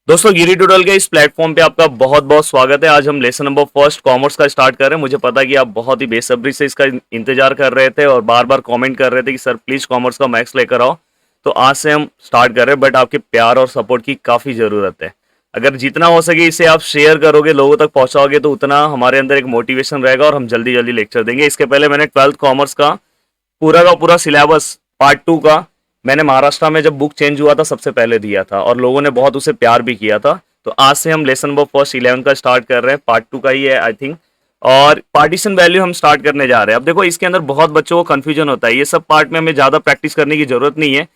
दोस्तों गिरी ट्यूटोरियल के इस प्लेटफॉर्म पे आपका बहुत बहुत स्वागत है। आज हम लेसन नंबर फर्स्ट कॉमर्स का स्टार्ट कर रहे हैं। मुझे पता है कि आप बहुत ही बेसब्री से इसका इंतजार कर रहे थे और बार बार कमेंट कर रहे थे कि सर प्लीज कॉमर्स का मैथ्स लेकर आओ। तो आज से हम स्टार्ट कर रहे हैं, बट आपके प्यार और सपोर्ट की काफ़ी ज़रूरत है। अगर जितना हो सके इसे आप शेयर करोगे, लोगों तक पहुंचाओगे, तो उतना हमारे अंदर एक मोटिवेशन रहेगा और हम जल्दी जल्दी लेक्चर देंगे। इसके पहले मैंने ट्वेल्थ कॉमर्स का पूरा सिलेबस पार्ट टू का मैंने महाराष्ट्र में जब बुक चेंज हुआ था सबसे पहले दिया था और लोगों ने बहुत उसे प्यार भी किया था। तो आज से हम लेसन नंबर फर्स्ट 11 का स्टार्ट कर रहे हैं, पार्ट टू का ही है आई थिंक। और पार्टीशन वैल्यू हम स्टार्ट करने जा रहे हैं। अब देखो इसके अंदर बहुत बच्चों को कंफ्यूजन होता है, ये सब पार्ट में हमें ज़्यादा प्रैक्टिस करने की जरूरत नहीं है।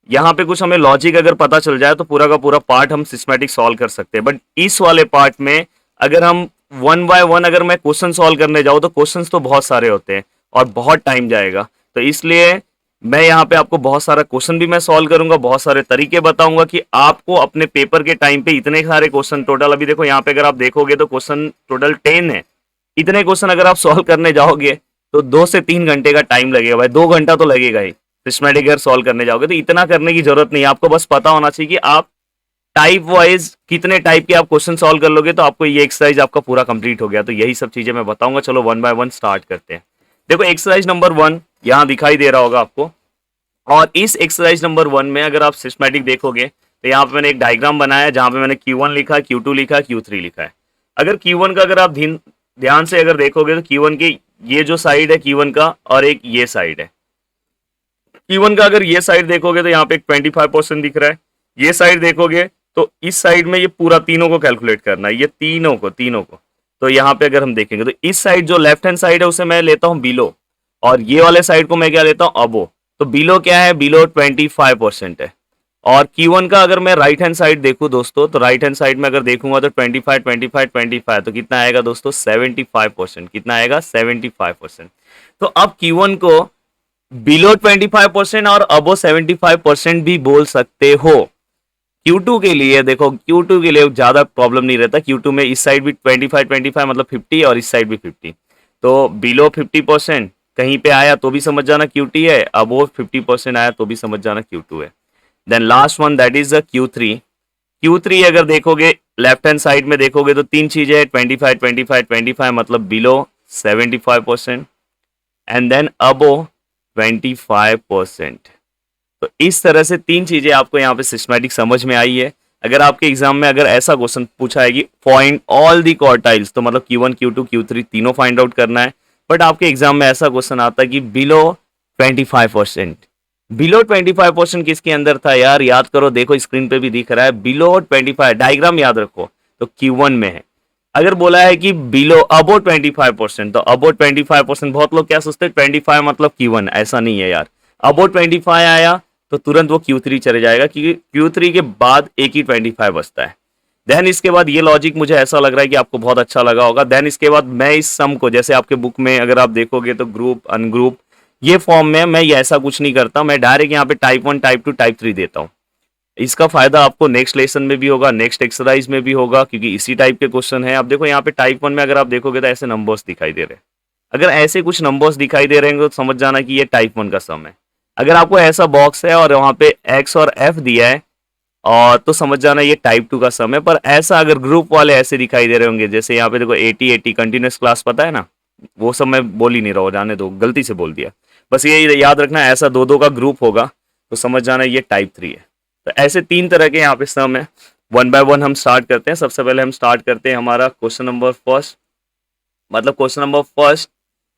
यहाँ पे कुछ हमें लॉजिक अगर पता चल जाए तो पूरा का पूरा पार्ट हम सिस्टमेटिक सॉल्व कर सकते हैं। बट इस वाले पार्ट में अगर हम वन बाय वन अगर मैं क्वेश्चन सॉल्व करने जाऊँ तो क्वेश्चंस तो बहुत सारे होते हैं और बहुत टाइम जाएगा। तो इसलिए मैं यहाँ पे आपको बहुत सारा क्वेश्चन भी मैं सॉल्व करूंगा, बहुत सारे तरीके बताऊंगा कि आपको अपने पेपर के टाइम पे इतने सारे क्वेश्चन टोटल, अभी देखो यहाँ पे अगर आप देखोगे तो क्वेश्चन टोटल 10 है। इतने क्वेश्चन अगर आप सॉल्व करने जाओगे तो 2 से 3 घंटे का टाइम लगेगा भाई, 2 घंटा तो लगेगा ही। सिस्टमेटिक अगर सॉल्व करने जाओगे तो इतना करने की जरूरत नहीं है, आपको बस पता होना चाहिए कि आप टाइप वाइज कितने टाइप के आप क्वेश्चन सॉल्व कर लोगे तो आपको ये एक्सरसाइज आपका पूरा कंप्लीट हो गया। तो यही सब चीजें मैं बताऊंगा। चलो वन बाय वन स्टार्ट करते हैं। देखो एक्सरसाइज नंबर 1 यहाँ दिखाई दे रहा होगा आपको। और इस एक्सरसाइज नंबर 1 में अगर आप सिस्टमेटिक देखोगे तो यहाँ पे मैंने एक डायग्राम बनाया है जहां पे मैंने Q1 लिखा है, Q2 लिखा है, Q3 लिखा है। अगर Q1 का अगर आप ध्यान से अगर देखोगे तो Q1 के ये जो साइड है Q1 का और एक ये साइड है Q1 का, अगर ये साइड देखोगे तो यहाँ पे एक 25% दिख रहा है। ये साइड देखोगे तो इस साइड में ये पूरा तीनों को कैलकुलेट करना है, ये तीनों को। तो यहाँ पे अगर हम देखेंगे तो इस साइड जो लेफ्ट हैंड साइड है उसे मैं लेता हूँ बिलो, और ये वाले साइड को मैं क्या लेता हूँ, अबो। तो बिलो क्या है, बिलो 25% है। और Q1 का अगर मैं राइट हैंड साइड देखूं दोस्तों, तो राइट हैंड साइड में अगर देखूंगा तो 25 तो कितना आएगा दोस्तों, 75%। कितना आएगा, 75%। तो अब Q1 को बिलो 25% और अबो 75% भी बोल सकते हो। Q2 के लिए देखो, Q2 के लिए ज्यादा प्रॉब्लम नहीं रहता। Q2 में इस साइड भी 25 मतलब 50 और इस साइड भी 50। तो बिलो 50% कहीं पे आया तो भी समझ जाना Q2 है, अबो 50% आया तो भी समझ जाना Q2 है। Then last one that is the Q3। Q3 अगर देखोगे लेफ्ट हैंड साइड में देखोगे तो तीन चीजें हैं, 25 मतलब बिलो 75% एंड देन अबो 25%। तो इस तरह से तीन चीजें आपको यहाँ पे सिस्टमैटिक समझ में आई है। अगर आपके एग्जाम में अगर ऐसा क्वेश्चन पूछा है कि फाइंड ऑल दी क्वार्टाइल्स, तो मतलब Q1 Q2 Q3 तीनों फाइंड आउट करना है। बट आपके एग्जाम में ऐसा क्वेश्चन आता है कि बिलो 25%। बिलो 25% किसके अंदर था यार, याद करो, देखो स्क्रीन पे भी दिख रहा है बिलो 25, डायग्राम याद रखो। तो Q1 में है। अगर बोला है कि बिलो अबो 25%, तो अबो 25%, बहुत लोग क्या सोचते हैं 25 मतलब Q1, ऐसा नहीं है यार। अबो 25 आया तो तुरंत वो Q3 चले जाएगा, क्योंकि Q3 के बाद एक ही 25 बचता है। देन इसके बाद ये लॉजिक मुझे ऐसा लग रहा है कि आपको बहुत अच्छा लगा होगा। देन इसके बाद मैं इस सम को, जैसे आपके बुक में अगर आप देखोगे तो ग्रुप अनग्रुप ये फॉर्म में, मैं ये ऐसा कुछ नहीं करता, मैं डायरेक्ट यहाँ पे टाइप 1 टाइप 2 टाइप 3 देता हूँ। इसका फायदा आपको नेक्स्ट लेसन में भी होगा, नेक्स्ट एक्सरसाइज में भी होगा, क्योंकि इसी टाइप के क्वेश्चन है। अब देखो यहाँ पे टाइप 1 में अगर आप देखोगे तो ऐसे नंबर्स दिखाई दे रहे हैं। अगर ऐसे कुछ नंबर्स दिखाई दे रहे हैं तो समझ जाना कि ये टाइप 1 का सम है। अगर आपको ऐसा बॉक्स है और वहां पे एक्स और एफ दिया है और तो समझ जाना ये टाइप 2 का सम है। पर ऐसा अगर ग्रुप वाले ऐसे दिखाई दे रहे होंगे, जैसे यहाँ पे देखो 80 कंटिन्यूस क्लास, पता है ना, वो सब मैं बोल ही नहीं रहा हूँ, जाने दो, गलती से बोल दिया। बस ये याद रखना, ऐसा दो दो का ग्रुप होगा तो समझ जाना ये टाइप 3 है। तो ऐसे तीन तरह के यहाँ पे सम है। वन बाय वन हम स्टार्ट करते हैं। सबसे पहले हम स्टार्ट करते हैं हमारा क्वेश्चन नंबर फर्स्ट, मतलब क्वेश्चन नंबर फर्स्ट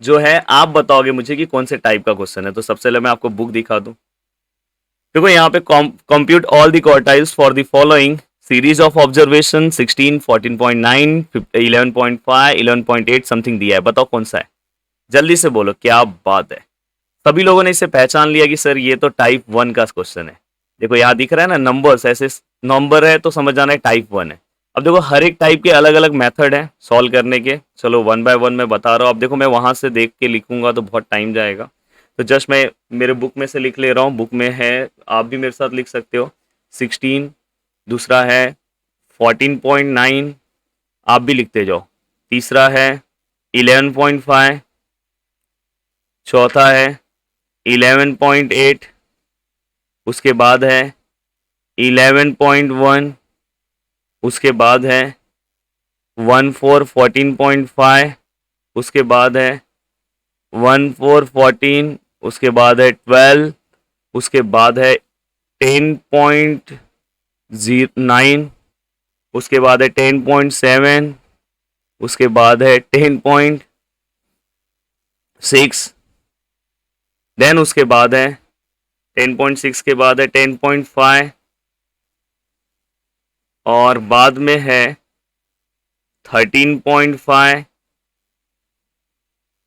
जो है, आप बताओगे मुझे कि कौन से टाइप का क्वेश्चन है। तो सबसे पहले मैं आपको बुक दिखा दूं। देखो यहाँ पे compute all the quartiles for the following series of observation 16, 14.9, 11.5, 11.8 something दिया है। बताओ कौन सा है, जल्दी से बोलो, क्या बात है। सभी लोगों ने इसे पहचान लिया कि सर ये तो टाइप 1 का क्वेश्चन है। देखो यहाँ दिख रहा है ना, नंबर्स ऐसे नंबर है तो समझ जाना है टाइप 1 है। अब देखो हर एक टाइप के अलग अलग मेथड है सॉल्व करने के। चलो वन बाय वन मैं बता रहा हूँ। अब देखो मैं वहां से देख के लिखूंगा तो बहुत टाइम जाएगा, तो जस्ट मैं मेरे बुक में से लिख ले रहा हूँ। बुक में है, आप भी मेरे साथ लिख सकते हो। 16, दूसरा है 14.9, आप भी लिखते जाओ। तीसरा है 11.5, चौथा है 11.8, उसके बाद है 11.1, उसके बाद है 1 4 14.5, उसके बाद है 1 4 14, उसके बाद है 12, उसके बाद है 10.09, उसके बाद है 10.7, उसके बाद है 10.6, देन उसके बाद है 10.6 के बाद है 10.5, और बाद में है 13.5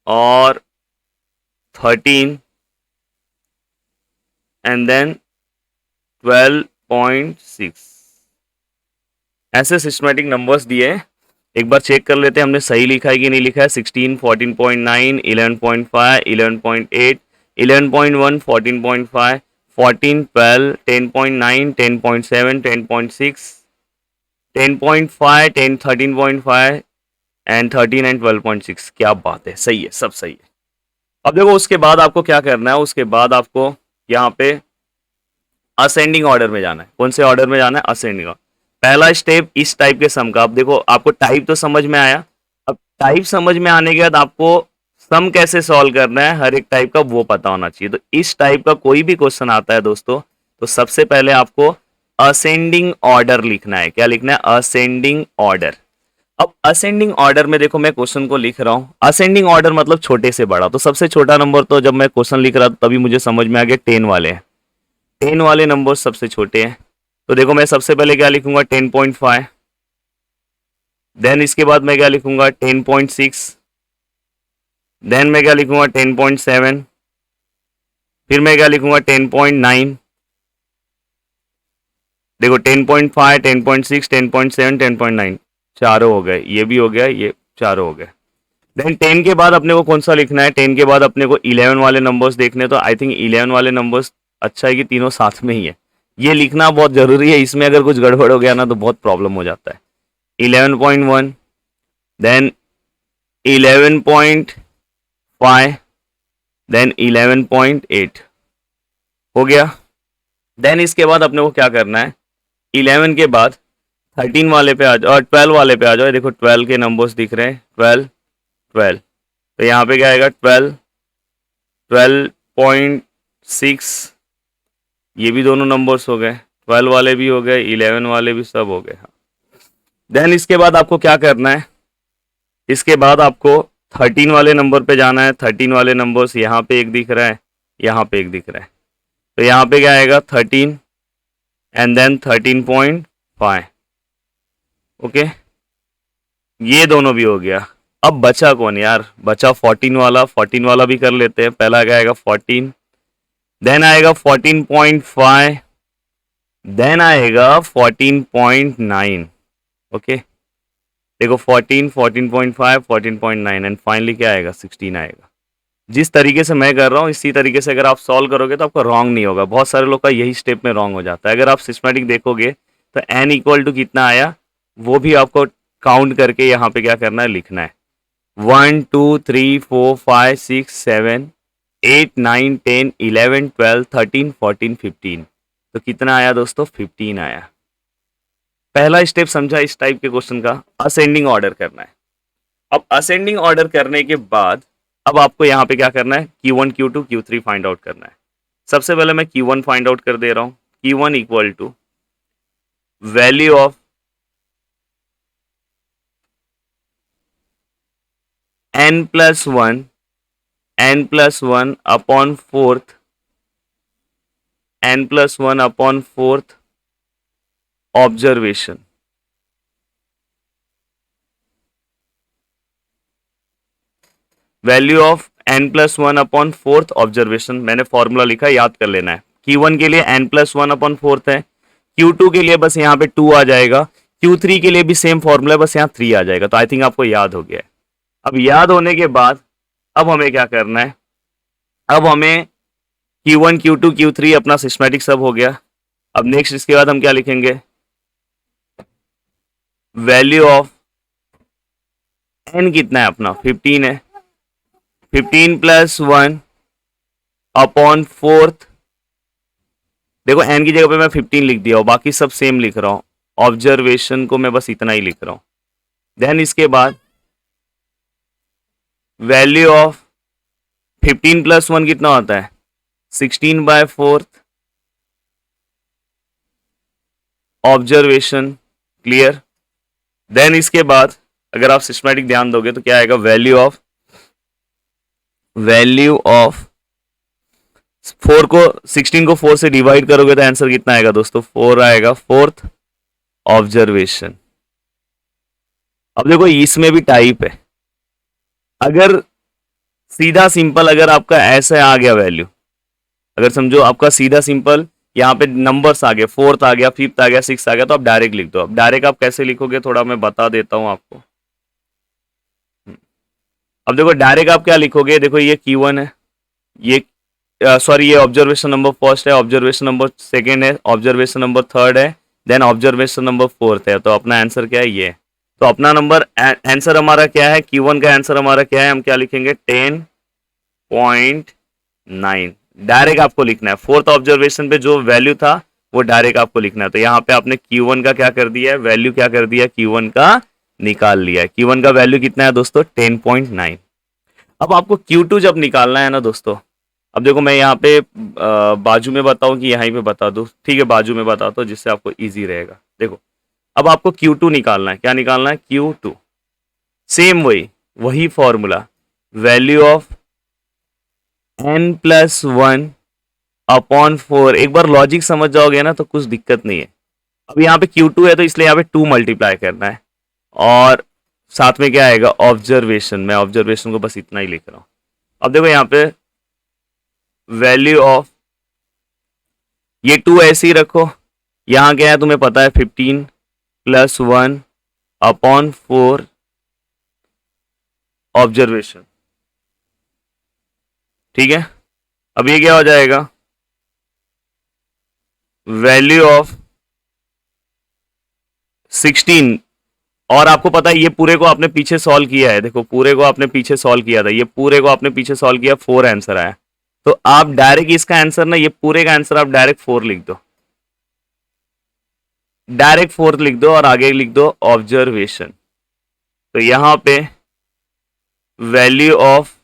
और 13, एंड देन 12.6। ऐसे सिस्टमेटिक नंबर्स दिए हैं। एक बार चेक कर लेते हैं हमने सही लिखा है कि नहीं लिखा है। 16, 14.9, 11.5, 11.8, 11.1, 14.5, 14, 12, 10.9, 10.7, 10.6, 10.5, 10, 13.5 एंड 13 एंड 12.6। क्या बात है, सही है, सब सही है। अब देखो उसके बाद आपको क्या करना है, उसके बाद आपको यहाँ पे असेंडिंग ऑर्डर में जाना है। कौन से ऑर्डर में जाना है? असेंडिंग। पहला स्टेप इस टाइप के सम का। अब देखो आपको टाइप तो समझ में आया। अब टाइप समझ में आने के बाद आपको सम कैसे सॉल्व करना है हर एक टाइप का वो पता होना चाहिए। तो इस टाइप का कोई भी क्वेश्चन आता है दोस्तों, तो सबसे पहले आपको असेंडिंग ऑर्डर लिखना है। क्या लिखना है? Ascending order. अब असेंडिंग ऑर्डर में देखो मैं क्वेश्चन को लिख रहा हूं। असेंडिंग ऑर्डर मतलब छोटे से बड़ा। तो सबसे छोटा नंबर, तो जब मैं क्वेश्चन लिख रहा था तभी मुझे समझ में आ गया 10 वाले हैं। 10 वाले नंबर सबसे छोटे हैं। तो देखो मैं सबसे पहले क्या लिखूंगा? 10.5। देन इसके बाद मैं क्या लिखूंगा? 10.6। देन मैं क्या लिखूंगा? 10.7। फिर मैं क्या लिखूंगा? 10.9। देखो 10.5, 10.6, 10.7, 10.9, चारों हो गए। ये भी हो गया, ये चारों हो गए। देन 10 के बाद अपने को कौन सा लिखना है? 10 के बाद अपने को 11 वाले नंबर्स देखने। तो आई थिंक 11 वाले नंबर्स अच्छा है कि तीनों साथ में ही है। ये लिखना बहुत जरूरी है, इसमें अगर कुछ गड़बड़ हो गया ना तो बहुत प्रॉब्लम हो जाता है। 11.1, देन 11.5, देन 11.8 हो गया। देन इसके बाद अपने को क्या करना है? 11 के बाद 13 वाले पे आ जाओ और 12 वाले पे आ जाओ। देखो 12 के नंबर्स दिख रहे हैं, 12, 12। तो यहाँ पे क्या आएगा? 12, 12.6। ये भी दोनों नंबर्स हो गए, 12 वाले भी हो गए, 11 वाले भी सब हो गए। देन इसके बाद आपको क्या करना है? इसके बाद आपको 13 वाले नंबर पे जाना है। 13 वाले नंबर्स यहाँ पे एक दिख रहा है, यहाँ पे एक दिख रहा है। तो यहाँ पे क्या आएगा? 13 एंड देन 13.5। ओके, ये दोनों भी हो गया। अब बचा कौन यार? बचा 14 वाला। 14 वाला भी कर लेते हैं। पहला क्या आएगा? 14, देन आएगा 14.5, देन आएगा 14.9। ओके, देखो 14, 14.5, 14.9 एंड फाइनली क्या आएगा? 16 आएगा। जिस तरीके से मैं कर रहा हूँ इसी तरीके से अगर आप सॉल्व करोगे तो आपको रॉन्ग नहीं होगा। बहुत सारे लोग का यही स्टेप में रॉन्ग हो जाता है। अगर आप सिस्टमेटिक देखोगे तो n इक्वल टू कितना आया वो भी आपको काउंट करके यहाँ पे क्या करना है? लिखना है। 1 2 3 4 5 6 7 8 9 10 11 12 13 14 15। तो कितना आया दोस्तों? 15 आया। पहला स्टेप समझा इस टाइप के क्वेश्चन का, असेंडिंग ऑर्डर करना है। अब असेंडिंग ऑर्डर करने के बाद अब आपको यहाँ पे क्या करना है? Q1, Q2, Q3 find out करना है। सबसे पहले मैं Q1 फाइंड आउट कर दे रहा हूँ। Q1 equal to value of n+1, n+1 upon fourth, n+1 upon fourth observation. Value of n+1 upon fourth observation. मैंने फॉर्मूला लिखा, याद कर लेना है। Q1 के लिए n+1 अपॉन फोर्थ है, Q2 के लिए बस यहाँ पे 2 आ जाएगा, Q3 के लिए भी सेम फॉर्मूला है, बस यहाँ 3 आ जाएगा। तो आई थिंक आपको याद हो गया है। अब याद होने के बाद अब हमें क्या करना है? अब हमें Q1, Q2, Q3 अपना सिस्टमैटिक सब हो गया। अब नेक्स्ट इसके बाद हम क्या लिखेंगे? वैल्यू ऑफ n कितना है अपना? 15 है। 15+1 अपॉन फोर्थ। देखो n की जगह पे मैं 15 लिख दिया हूं, बाकी सब सेम लिख रहा हूं। ऑब्जर्वेशन को मैं बस इतना ही लिख रहा हूं। देन इसके बाद वैल्यू ऑफ 15 प्लस 1 कितना होता है 16/4 ऑब्जर्वेशन। क्लियर। देन इसके बाद अगर आप सिस्टमैटिक ध्यान दोगे तो क्या आएगा, वैल्यू ऑफ 4 को 16 को 4 से डिवाइड करोगे तो आंसर कितना आएगा दोस्तों, 4 आएगा, फोर्थ ऑब्जर्वेशन। अब देखो इसमें भी टाइप है। अगर सीधा सिंपल अगर आपका ऐसे आ गया वैल्यू, अगर समझो आपका सीधा सिंपल यहाँ पे नंबर्स आ गए, 4th आ गया, 5th आ गया, 6th आ गया, तो आप डायरेक्ट लिख दो। अब डायरेक्ट आप कैसे लिखोगे थोड़ा मैं बता देता हूं आपको। अब देखो डायरेक्ट आप क्या लिखोगे, देखो ये Q1 है, ये सॉरी ये ऑब्जर्वेशन नंबर फर्स्ट है, ऑब्जर्वेशन नंबर सेकेंड है, ऑब्जर्वेशन नंबर थर्ड है, देन ऑब्जर्वेशन नंबर फोर्थ है। तो अपना आंसर क्या है, ये। तो अपना नंबर आंसर हमारा क्या है, Q1 का आंसर हमारा क्या है, हम क्या लिखेंगे 10.9। डायरेक्ट आपको लिखना है, फोर्थ ऑब्जर्वेशन पे जो वैल्यू था वो डायरेक्ट आपको लिखना है। तो यहाँ पे आपने Q1 का क्या कर दिया है, वैल्यू क्या कर दिया, Q1 का निकाल लिया है। Q1 का वैल्यू कितना है दोस्तों, 10.9। अब आपको Q2 जब निकालना है ना दोस्तों, अब देखो मैं यहाँ पे बाजू में बताऊं कि यहीं पे बता दूं, ठीक है बाजू में बताता हूं जिससे आपको इजी रहेगा। देखो अब आपको Q2 निकालना है, क्या निकालना है, Q2। सेम वही फॉर्मूला, वैल्यू ऑफ n+1/4। एक बार लॉजिक समझ जाओगे ना तो कुछ दिक्कत नहीं है। अब यहाँ पे Q2 है तो इसलिए यहाँ पे 2 मल्टीप्लाई करना है, और साथ में क्या आएगा, ऑब्जर्वेशन। मैं ऑब्जर्वेशन को बस इतना ही लिख रहा हूं। अब देखो यहाँ पे वैल्यू ऑफ, ये 2 ऐसे ही रखो, यहाँ क्या है तुम्हें पता है 15+1/4 ऑब्जर्वेशन, ठीक है। अब ये क्या हो जाएगा, वैल्यू ऑफ 16। और आपको पता है ये पूरे को आपने पीछे सॉल्व किया है, देखो पूरे को आपने पीछे सॉल्व किया था, ये पूरे को आपने पीछे सॉल्व किया, 4 आंसर आया। तो आप डायरेक्ट इसका आंसर ना, ये पूरे का आंसर आप डायरेक्ट 4 लिख दो, डायरेक्ट 4 लिख दो और आगे लिख दो ऑब्जर्वेशन। तो यहां पे वैल्यू ऑफ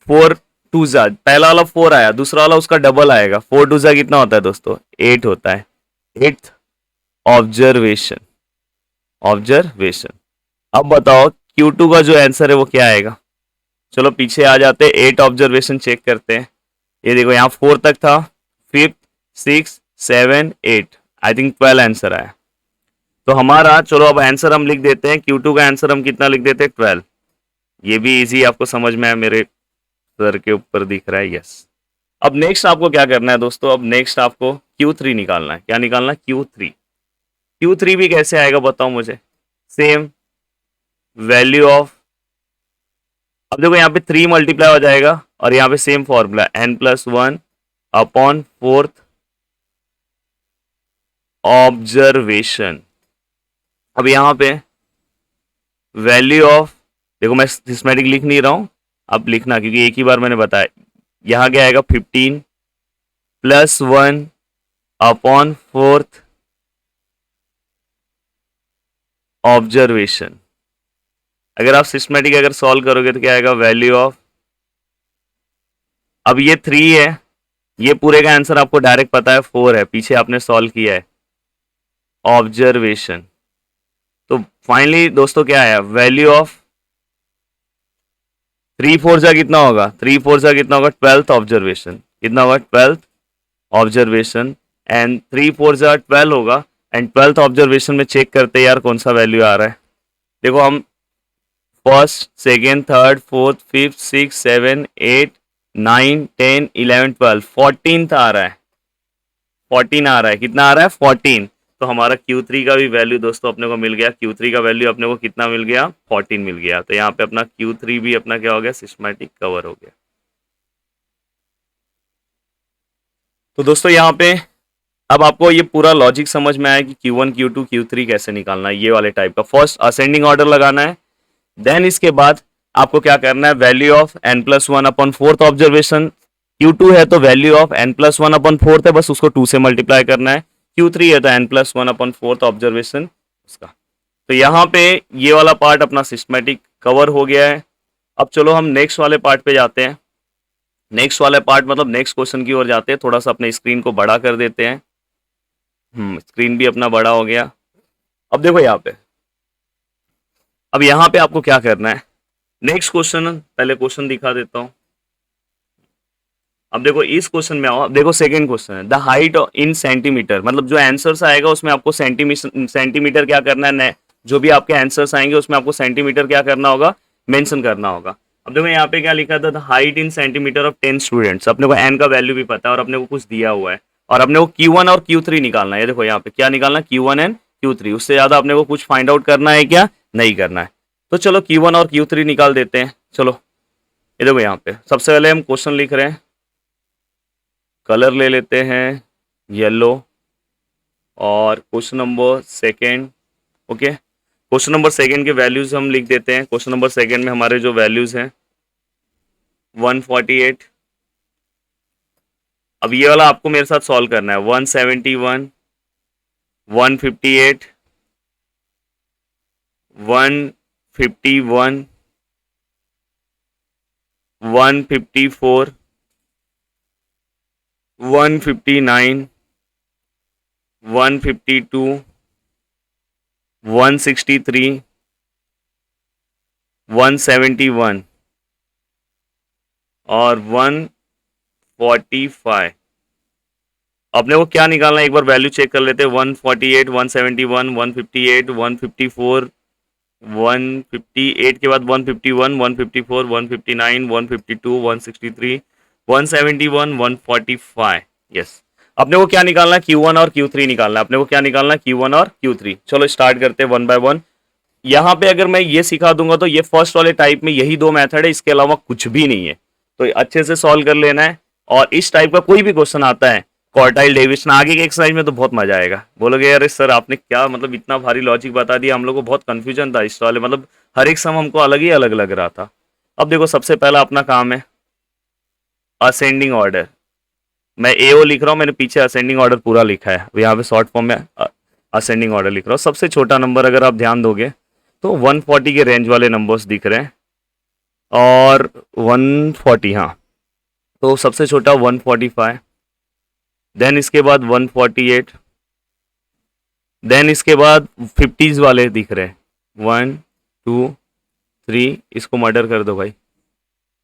4 2 जा, पहला वाला 4 आया, दूसरा वाला उसका डबल आएगा, 4 2 जा कितना होता है दोस्तों, 8 होता है, 8th ऑब्जर्वेशन। अब बताओ Q2 का जो आंसर है वो क्या आएगा। चलो पीछे आ जाते हैं, 8 ऑब्जर्वेशन चेक करते हैं। ये देखो यहाँ 4 तक था, 5th 6 7 8, आई थिंक 12 आंसर आया। तो हमारा, चलो अब आंसर हम लिख देते हैं, Q2 का आंसर हम कितना लिख देते हैं, 12। ये भी इजी आपको समझ में आया, मेरे सर के ऊपर दिख रहा है, यस। अब नेक्स्ट आपको क्या करना है दोस्तों, अब नेक्स्ट आपको Q3 निकालना है। क्या निकालना है, Q3 भी कैसे आएगा बताओ मुझे। सेम वैल्यू ऑफ, अब देखो यहाँ पे 3 मल्टीप्लाई हो जाएगा और यहाँ पे सेम फॉर्मूला n+1/4 ऑब्जर्वेशन। अब यहाँ पे वैल्यू ऑफ, देखो मैं सिस्टमैटिक लिख नहीं रहा हूं, अब लिखना क्योंकि एक ही बार मैंने बताया। यहाँ क्या आएगा, 15+1/4 ऑब्जर्वेशन। अगर आप सिस्टमैटिक अगर सॉल्व करोगे तो क्या आएगा, वैल्यू ऑफ, अब ये 3 है, ये पूरे का आंसर आपको डायरेक्ट पता है 4 है, पीछे आपने सॉल्व किया है, ऑब्जर्वेशन। तो फाइनली दोस्तों क्या आया, वैल्यू ऑफ 3 4 जा कितना होगा, 3 4 जा कितना होगा, 12th ऑब्जर्वेशन। कितना होगा, 12th ऑब्जर्वेशन, एंड 3 4 जा 12 होगा, एंड 12th ऑब्जर्वेशन में चेक करते यार कौन सा वैल्यू आ रहा है। देखो हम first second third fourth 5th 6th 7th 8th 9th 10th 11th 12th 14th आ रहा है, 14 आ रहा है, कितना आ रहा है, 14। तो हमारा Q3 का भी वैल्यू दोस्तों अपने को मिल गया, Q3 का वैल्यू अपने को कितना मिल गया, 14 मिल गया। तो यहाँ पे अपना Q3 भी अपना क्या हो गया, सिस्टमैटिक कवर हो गया। तो दोस्तों यहाँ पे अब आपको ये पूरा लॉजिक समझ में आया कि Q1 Q2 Q3 कैसे निकालना है, ये वाले टाइप का। फर्स्ट असेंडिंग ऑर्डर लगाना है, देन इसके बाद आपको क्या करना है, value of n+1/4 observation. Q2 है तो वैल्यू ऑफ n+1/4 है, बस उसको 2 से मल्टीप्लाई करना है। Q3 है तो n+1/4 ऑब्जर्वेशन उसका। तो यहाँ पे ये वाला पार्ट अपना सिस्टमेटिक कवर हो गया है। अब चलो हम नेक्स्ट वाले पार्ट पे जाते हैं। नेक्स्ट वाला पार्ट मतलब नेक्स्ट क्वेश्चन की ओर जाते हैं। थोड़ा सा अपने स्क्रीन को बड़ा कर देते हैं। स्क्रीन भी अपना बड़ा हो गया। अब देखो यहाँ पे, अब यहाँ पे आपको क्या करना है, नेक्स्ट क्वेश्चन, पहले क्वेश्चन दिखा देता हूँ। अब देखो इस क्वेश्चन में आओ। अब देखो सेकंड क्वेश्चन है, द हाइट इन सेंटीमीटर, मतलब जो आंसर्स आएगा उसमें आपको सेंटीमीटर क्या करना है, जो भी आपके आंसर्स आएंगे उसमें आपको सेंटीमीटर क्या करना होगा, मेंशन करना होगा। अब देखो यहाँ पे क्या लिखा था, the height in centimetre of 10 students. अपने को एन का वैल्यू भी पता है और अपने को कुछ दिया हुआ है, और अपने को Q1 और Q3 निकालना है। ये देखो यहाँ पे क्या निकालना है, Q1 एंड Q3। उससे ज्यादा अपने को कुछ फाइंड आउट करना है क्या, नहीं करना है। तो चलो Q1 और Q3 निकाल देते हैं। चलो ये देखो यहाँ पे सबसे पहले हम क्वेश्चन लिख रहे हैं, कलर ले लेते हैं येलो, और question number second. Okay, question number second के वैल्यूज हम लिख देते हैं। क्वेश्चन नंबर सेकेंड में हमारे जो वैल्यूज हैं 148। अब ये वाला आपको मेरे साथ सॉल्व करना है। 171, 158, 151, 154, 159, 152, 163, 171 और 145। अपने को क्या निकालना है, एक बार वैल्यू चेक कर लेते हैं। 148, 171, 158, 154, 158 के बाद 151, 154, 159, 152, 163, 171, 145। यस, अपने को क्या निकालना है, Q1 और Q3 निकालना है। अपने को क्या निकालना है, Q1 और Q3। चलो स्टार्ट करते हैं वन बाय वन। यहाँ पे अगर मैं ये सिखा दूंगा तो ये फर्स्ट वाले टाइप में यही दो मेथड है, इसके अलावा कुछ भी नहीं है। तो अच्छे से सॉल्व कर लेना है। और इस टाइप का कोई भी क्वेश्चन आता है, क्वार्टाइल डेविएशन आगे के एक्सरसाइज में, तो बहुत मजा आएगा। बोलोगे यार सर आपने क्या मतलब इतना भारी लॉजिक बता दिया, हम लोग को बहुत कंफ्यूजन था इस वाले, मतलब हर एक सम हमको अलग ही अलग लग रहा था। अब देखो सबसे पहला अपना काम है असेंडिंग ऑर्डर। मैं AO लिख रहा हूँ, मैंने पीछे असेंडिंग ऑर्डर पूरा लिखा है, यहाँ पे शॉर्ट फॉर्म में असेंडिंग ऑर्डर लिख रहा हूँ। सबसे छोटा नंबर अगर आप ध्यान दोगे तो 140 के रेंज वाले नंबर्स दिख रहे हैं, और 140, हाँ, तो सबसे छोटा 145, देन इसके बाद 148, देन इसके बाद 50s वाले दिख रहे हैं 1 2 3, इसको मर्डर कर दो भाई,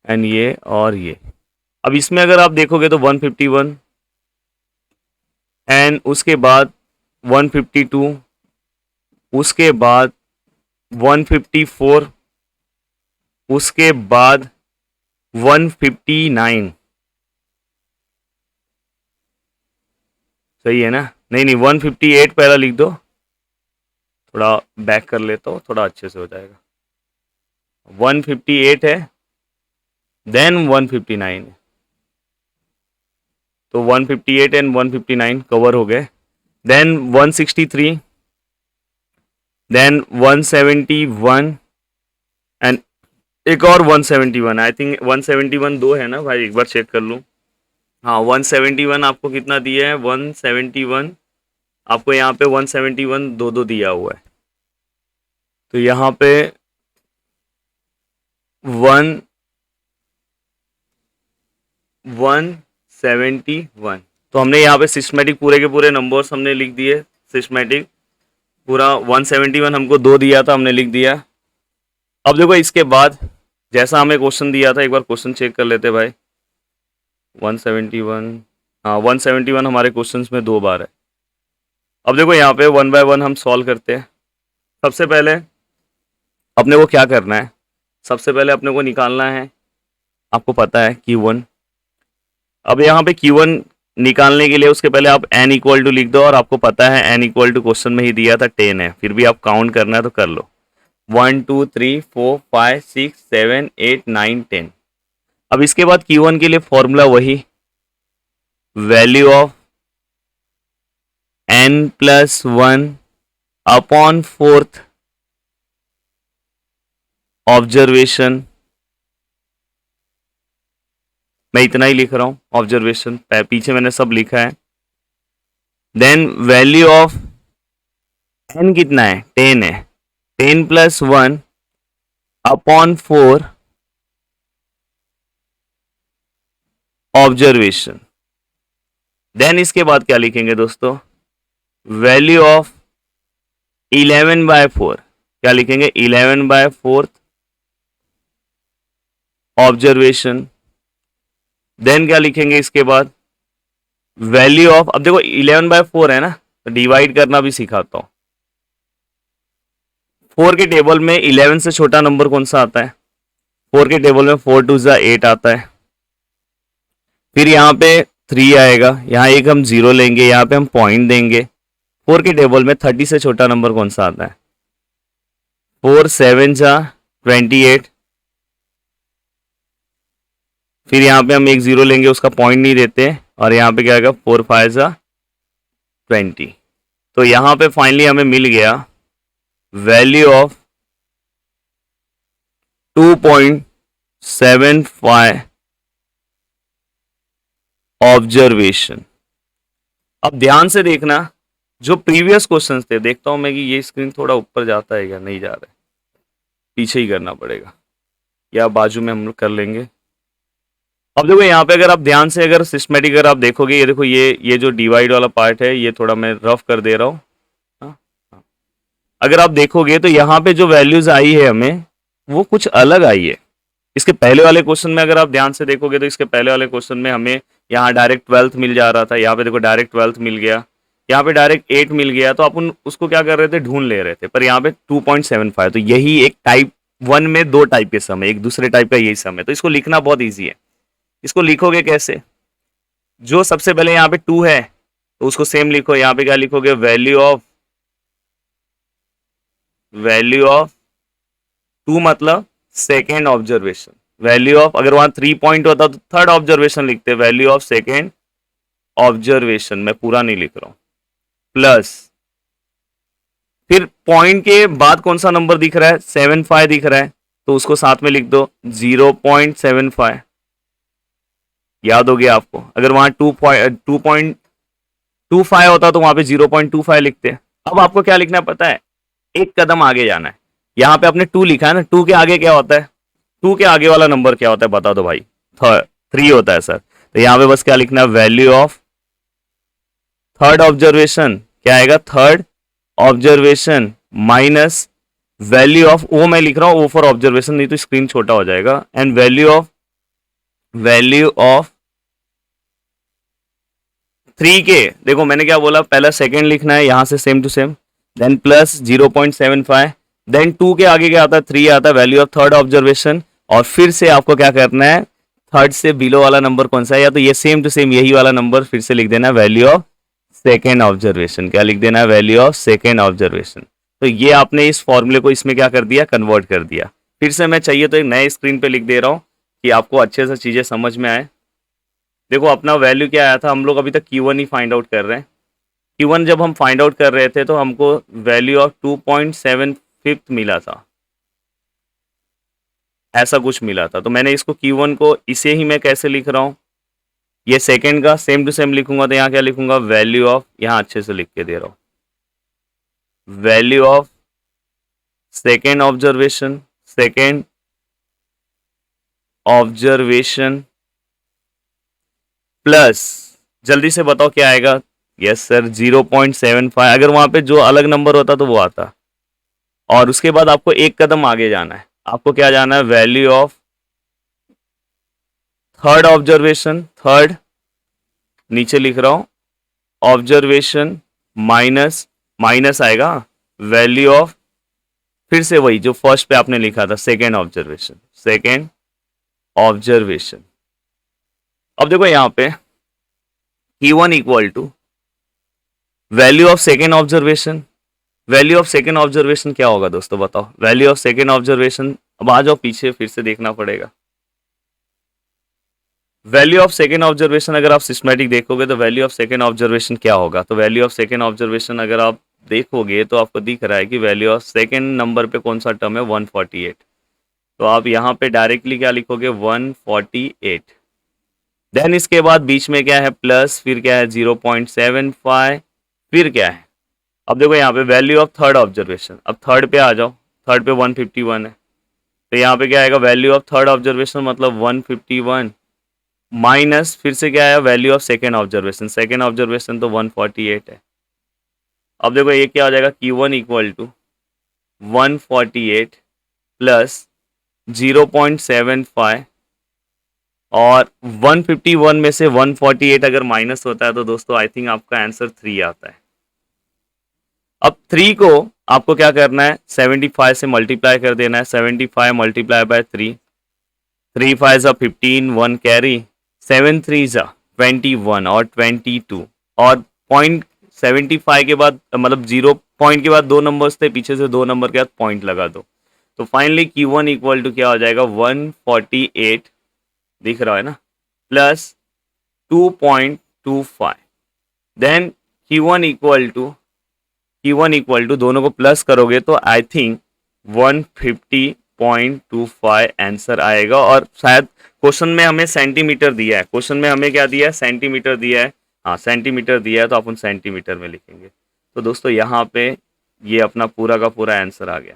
एंड ये और ये। अब इसमें अगर आप देखोगे तो 151, एंड उसके बाद 152, उसके बाद 154, उसके बाद 159। सही है ना? नहीं नहीं, 158 पहला लिख दो, थोड़ा बैक कर लेता हूँ, थोड़ा अच्छे से हो जाएगा। 158 है, देन 159 है, तो 158 एंड 159 कवर हो गए। देन 163, देन 171, एंड एक और 171। आई थिंक 171 दो है ना भाई, एक बार चेक कर लूँ। हाँ, 171 आपको कितना दिया है, 171 आपको यहाँ पे 171 दो दो दिया हुआ है, तो यहाँ पे 171। तो हमने यहाँ पे सिस्टमेटिक पूरे के पूरे नंबर्स हमने लिख दिए। सिस्टमेटिक पूरा 171 हमको दो दिया था, हमने लिख दिया। अब देखो इसके बाद जैसा हमें क्वेश्चन दिया था, एक बार क्वेश्चन चेक कर लेते भाई। 171, हाँ 171 हमारे क्वेश्चंस में दो बार है। अब देखो यहाँ पे वन बाय वन हम सॉल्व करते हैं। सबसे पहले अपने को क्या करना है, सबसे पहले अपने को निकालना है, आपको पता है Q1। अब यहाँ पे Q1 निकालने के लिए उसके पहले आप n इक्वल टू लिख दो, और आपको पता है n इक्वल टू क्वेश्चन में ही दिया था 10 है, फिर भी आप काउंट करना है तो कर लो। 1 2 3 4 5 6 7 8 9 10। अब इसके बाद Q1 के लिए फॉर्मूला वही, value of n+1 upon fourth observation. मैं इतना ही लिख रहा हूं, ऑब्जर्वेशन पीछे मैंने सब लिखा है। देन वैल्यू ऑफ n कितना है, 10 है, 10 प्लस 1 अपॉन 4 ऑब्जर्वेशन। देन इसके बाद क्या लिखेंगे दोस्तों, वैल्यू ऑफ 11/4, क्या लिखेंगे 11/4 ऑब्जर्वेशन। देन क्या लिखेंगे इसके बाद, वैल्यू ऑफ, अब देखो 11/4 है ना, तो डिवाइड करना भी सिखाता हूं। 4 के टेबल में 11 से छोटा नंबर कौन सा आता है, 4 के टेबल में 4 2 8 आता है। फिर यहाँ पे 3 आएगा, यहाँ एक हम 0 लेंगे, यहाँ पे हम पॉइंट देंगे। 4 के टेबल में 30 से छोटा नंबर कौन सा आता है, 4 7 28। फिर यहाँ पे हम एक 0 लेंगे, उसका पॉइंट नहीं देते, और यहाँ पे क्या आएगा 4 5 20। तो यहाँ पे फाइनली हमें मिल गया वैल्यू ऑफ 2.75 ऑब्जर्वेशन। अब ध्यान से देखना, जो प्रीवियस क्वेश्चंस थे, देखता हूं मैं कि ये स्क्रीन थोड़ा ऊपर जाता है क्या, नहीं जा रहा है, पीछे ही करना पड़ेगा, या बाजू में हम लोग कर लेंगे। अब देखो यहाँ पे अगर आप ध्यान से अगर सिस्टमेटिक अगर आप देखोगे, ये देखो ये जो डिवाइड वाला पार्ट है, ये थोड़ा मैं रफ कर दे रहा हूँ। अगर आप देखोगे तो यहाँ पे जो वैल्यूज आई है हमें, वो कुछ अलग आई है। इसके पहले वाले क्वेश्चन में अगर आप ध्यान से देखोगे तो इसके पहले वाले क्वेश्चन में हमें यहाँ डायरेक्ट 12th मिल जा रहा था, यहाँ पे देखो डायरेक्ट 12th मिल गया, यहाँ पे डायरेक्ट 8 मिल गया। तो अपन उसको क्या कर रहे थे, ढूंढ ले रहे थे, पर यहाँ पे 2.75। तो यही एक टाइप 1 में 2 टाइप के सम है, एक दूसरे टाइप का यही सम है। तो इसको लिखना बहुत ईजी है। इसको लिखोगे कैसे, जो सबसे पहले यहाँ पे 2 है तो उसको सेम लिखो, यहाँ पे क्या लिखोगे, वैल्यू ऑफ 2 मतलब सेकेंड ऑब्जर्वेशन। वैल्यू ऑफ, अगर वहां 3 पॉइंट होता तो थर्ड ऑब्जर्वेशन लिखते, वैल्यू ऑफ सेकेंड ऑब्जर्वेशन, मैं पूरा नहीं लिख रहा हूं, प्लस फिर पॉइंट के बाद कौन सा नंबर दिख रहा है, 75 दिख रहा है, तो उसको साथ में लिख दो 0.75। याद हो गया आपको, अगर वहां 2.25 होता तो वहां पे 0.25 लिखते। अब आपको क्या लिखना पता है, एक कदम आगे जाना है। यहाँ पे आपने 2 लिखा है ना, 2 के आगे क्या होता है, 2 के आगे वाला नंबर क्या होता है बता दो भाई, 3 होता है सर। तो यहाँ पे बस क्या लिखना है, वैल्यू ऑफ थर्ड ऑब्जर्वेशन, क्या आएगा third observation minus value of, वो मैं लिख रहा हूं वो फॉर ऑब्जर्वेशन, नहीं तो स्क्रीन छोटा हो जाएगा, एंड वैल्यू ऑफ 3 के, देखो मैंने क्या बोला, पहला सेकेंड लिखना है यहां से same to same, then plus 0.75, then 2 के आगे क्या आता है, 3 आता है, वैल्यू ऑफ थर्ड ऑब्जर्वेशन। और फिर से आपको क्या करना है, थर्ड से बिलो वाला नंबर कौन सा है, या तो ये सेम टू सेम यही वाला नंबर फिर से लिख देना, वैल्यू ऑफ सेकेंड ऑब्जर्वेशन। क्या लिख देना है, वैल्यू ऑफ सेकेंड ऑब्जर्वेशन। तो ये आपने इस फॉर्मूले को इसमें क्या कर दिया, कन्वर्ट कर दिया। फिर से मैं चाहिए तो एक नए स्क्रीन पे लिख दे रहा हूँ कि आपको अच्छे से चीजें समझ में आए। देखो अपना वैल्यू क्या आया था, हम लोग अभी तक Q1 ही फाइंड आउट कर रहे हैं। Q1 जब हम फाइंड आउट कर रहे थे तो हमको वैल्यू ऑफ 2.75 मिला था, ऐसा कुछ मिला था। तो मैंने इसको Q1 को इसे ही मैं कैसे लिख रहा हूँ, ये सेकेंड का सेम टू सेम लिखूंगा, तो यहाँ क्या लिखूंगा, वैल्यू ऑफ, यहाँ अच्छे से लिख के दे रहा हूँ, value of second observation plus, जल्दी से बताओ क्या आएगा, यस सर 0.75। अगर वहां पे जो अलग नंबर होता तो वो आता। और उसके बाद आपको एक कदम आगे जाना है, आपको क्या जाना है, value of third observation, third नीचे लिख रहा हूं, ऑब्जर्वेशन माइनस आएगा वैल्यू ऑफ, फिर से वही जो फर्स्ट पे आपने लिखा था, सेकेंड ऑब्जर्वेशन। अब देखो यहां पे Q1 equal to value of second observation. Value of second observation क्या होगा दोस्तों बताओ, वैल्यू ऑफ सेकेंड ऑब्जर्वेशन, अब आ जाओ पीछे, फिर से देखना पड़ेगा। वैल्यू ऑफ सेकेंड ऑब्जर्वेशन अगर आप सिस्टमैटिक देखोगे तो वैल्यू ऑफ सेकेंड ऑब्जर्वेशन क्या होगा, तो वैल्यू ऑफ सेकेंड ऑब्जर्वेशन अगर आप देखोगे तो आपको दिख रहा है कि वैल्यू ऑफ सेकेंड नंबर पे कौन सा टर्म है, 148। तो आप यहाँ पे डायरेक्टली क्या लिखोगे, 148। देन इसके बाद बीच में क्या है प्लस, फिर क्या है 0.75, फिर क्या है, अब देखो यहाँ पे वैल्यू ऑफ थर्ड ऑब्जर्वेशन, अब थर्ड पे आ जाओ, थर्ड पे 151 है, तो यहाँ पे क्या आएगा, वैल्यू ऑफ थर्ड ऑब्जर्वेशन मतलब 151 माइनस फिर से क्या आया, value of second observation, second observation तो 148 है। अब देखो ये क्या हो जाएगा, Q1 इक्वल टू 148 प्लस 0.75 और 151 में से 148 अगर माइनस होता है तो दोस्तों आई थिंक आपका आंसर 3 आता है। अब 3 को आपको क्या करना है, 75 से मल्टीप्लाई कर देना है, 75 मल्टीप्लाई बाय 3, 3 5 जा 15, 1 कैरी, 7 3 जा 21 और 22 और पॉइंट 75 के बाद मतलब 0 पॉइंट के बाद 2 नंबर्स थे, पीछे से 2 नंबर के बाद पॉइंट लगा दो, तो फाइनली Q1 इक्वल टू क्या हो जाएगा, 148 दिख रहा है ना, plus 2.25, then Q1 equal to दोनों को प्लस करोगे तो आई थिंक 150.25 आंसर आएगा। और शायद क्वेश्चन में हमें सेंटीमीटर दिया है, क्वेश्चन में हमें क्या दिया है, सेंटीमीटर दिया है, हाँ सेंटीमीटर दिया है तो अपन सेंटीमीटर में लिखेंगे। तो दोस्तों यहाँ पे ये अपना पूरा का पूरा आंसर आ गया।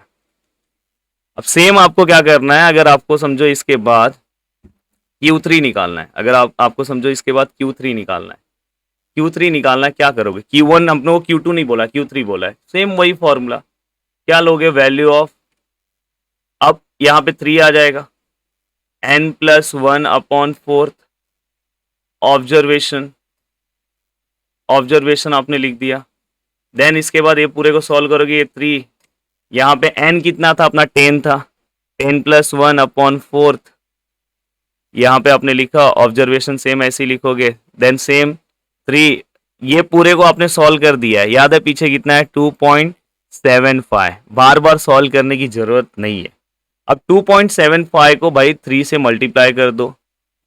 अब सेम आपको क्या करना है, अगर आपको समझो इसके बाद Q3 निकालना है, अगर आपको समझो इसके बाद Q3 निकालना है, Q3 निकालना है, क्या करोगे, Q1 अपने को Q2 नहीं बोला, Q3 बोला है, सेम वही फॉर्मूला, क्या लोगे, वैल्यू ऑफ, अब यहाँ पे 3 आ जाएगा, n+1 upon fourth observation, observation आपने लिख दिया, देन इसके बाद ये पूरे को सॉल्व करोगे, ये 3, यहाँ पे n कितना था अपना 10 था, 10+1 अपॉन फोर्थ, यहाँ पे आपने लिखा ऑब्जर्वेशन सेम ऐसे ही लिखोगे, देन सेम 3, ये पूरे को आपने सॉल्व कर दिया है, याद है पीछे कितना है 2.75, बार बार सॉल्व करने की जरूरत नहीं है। अब 2.75 को भाई 3 से मल्टीप्लाई कर दो,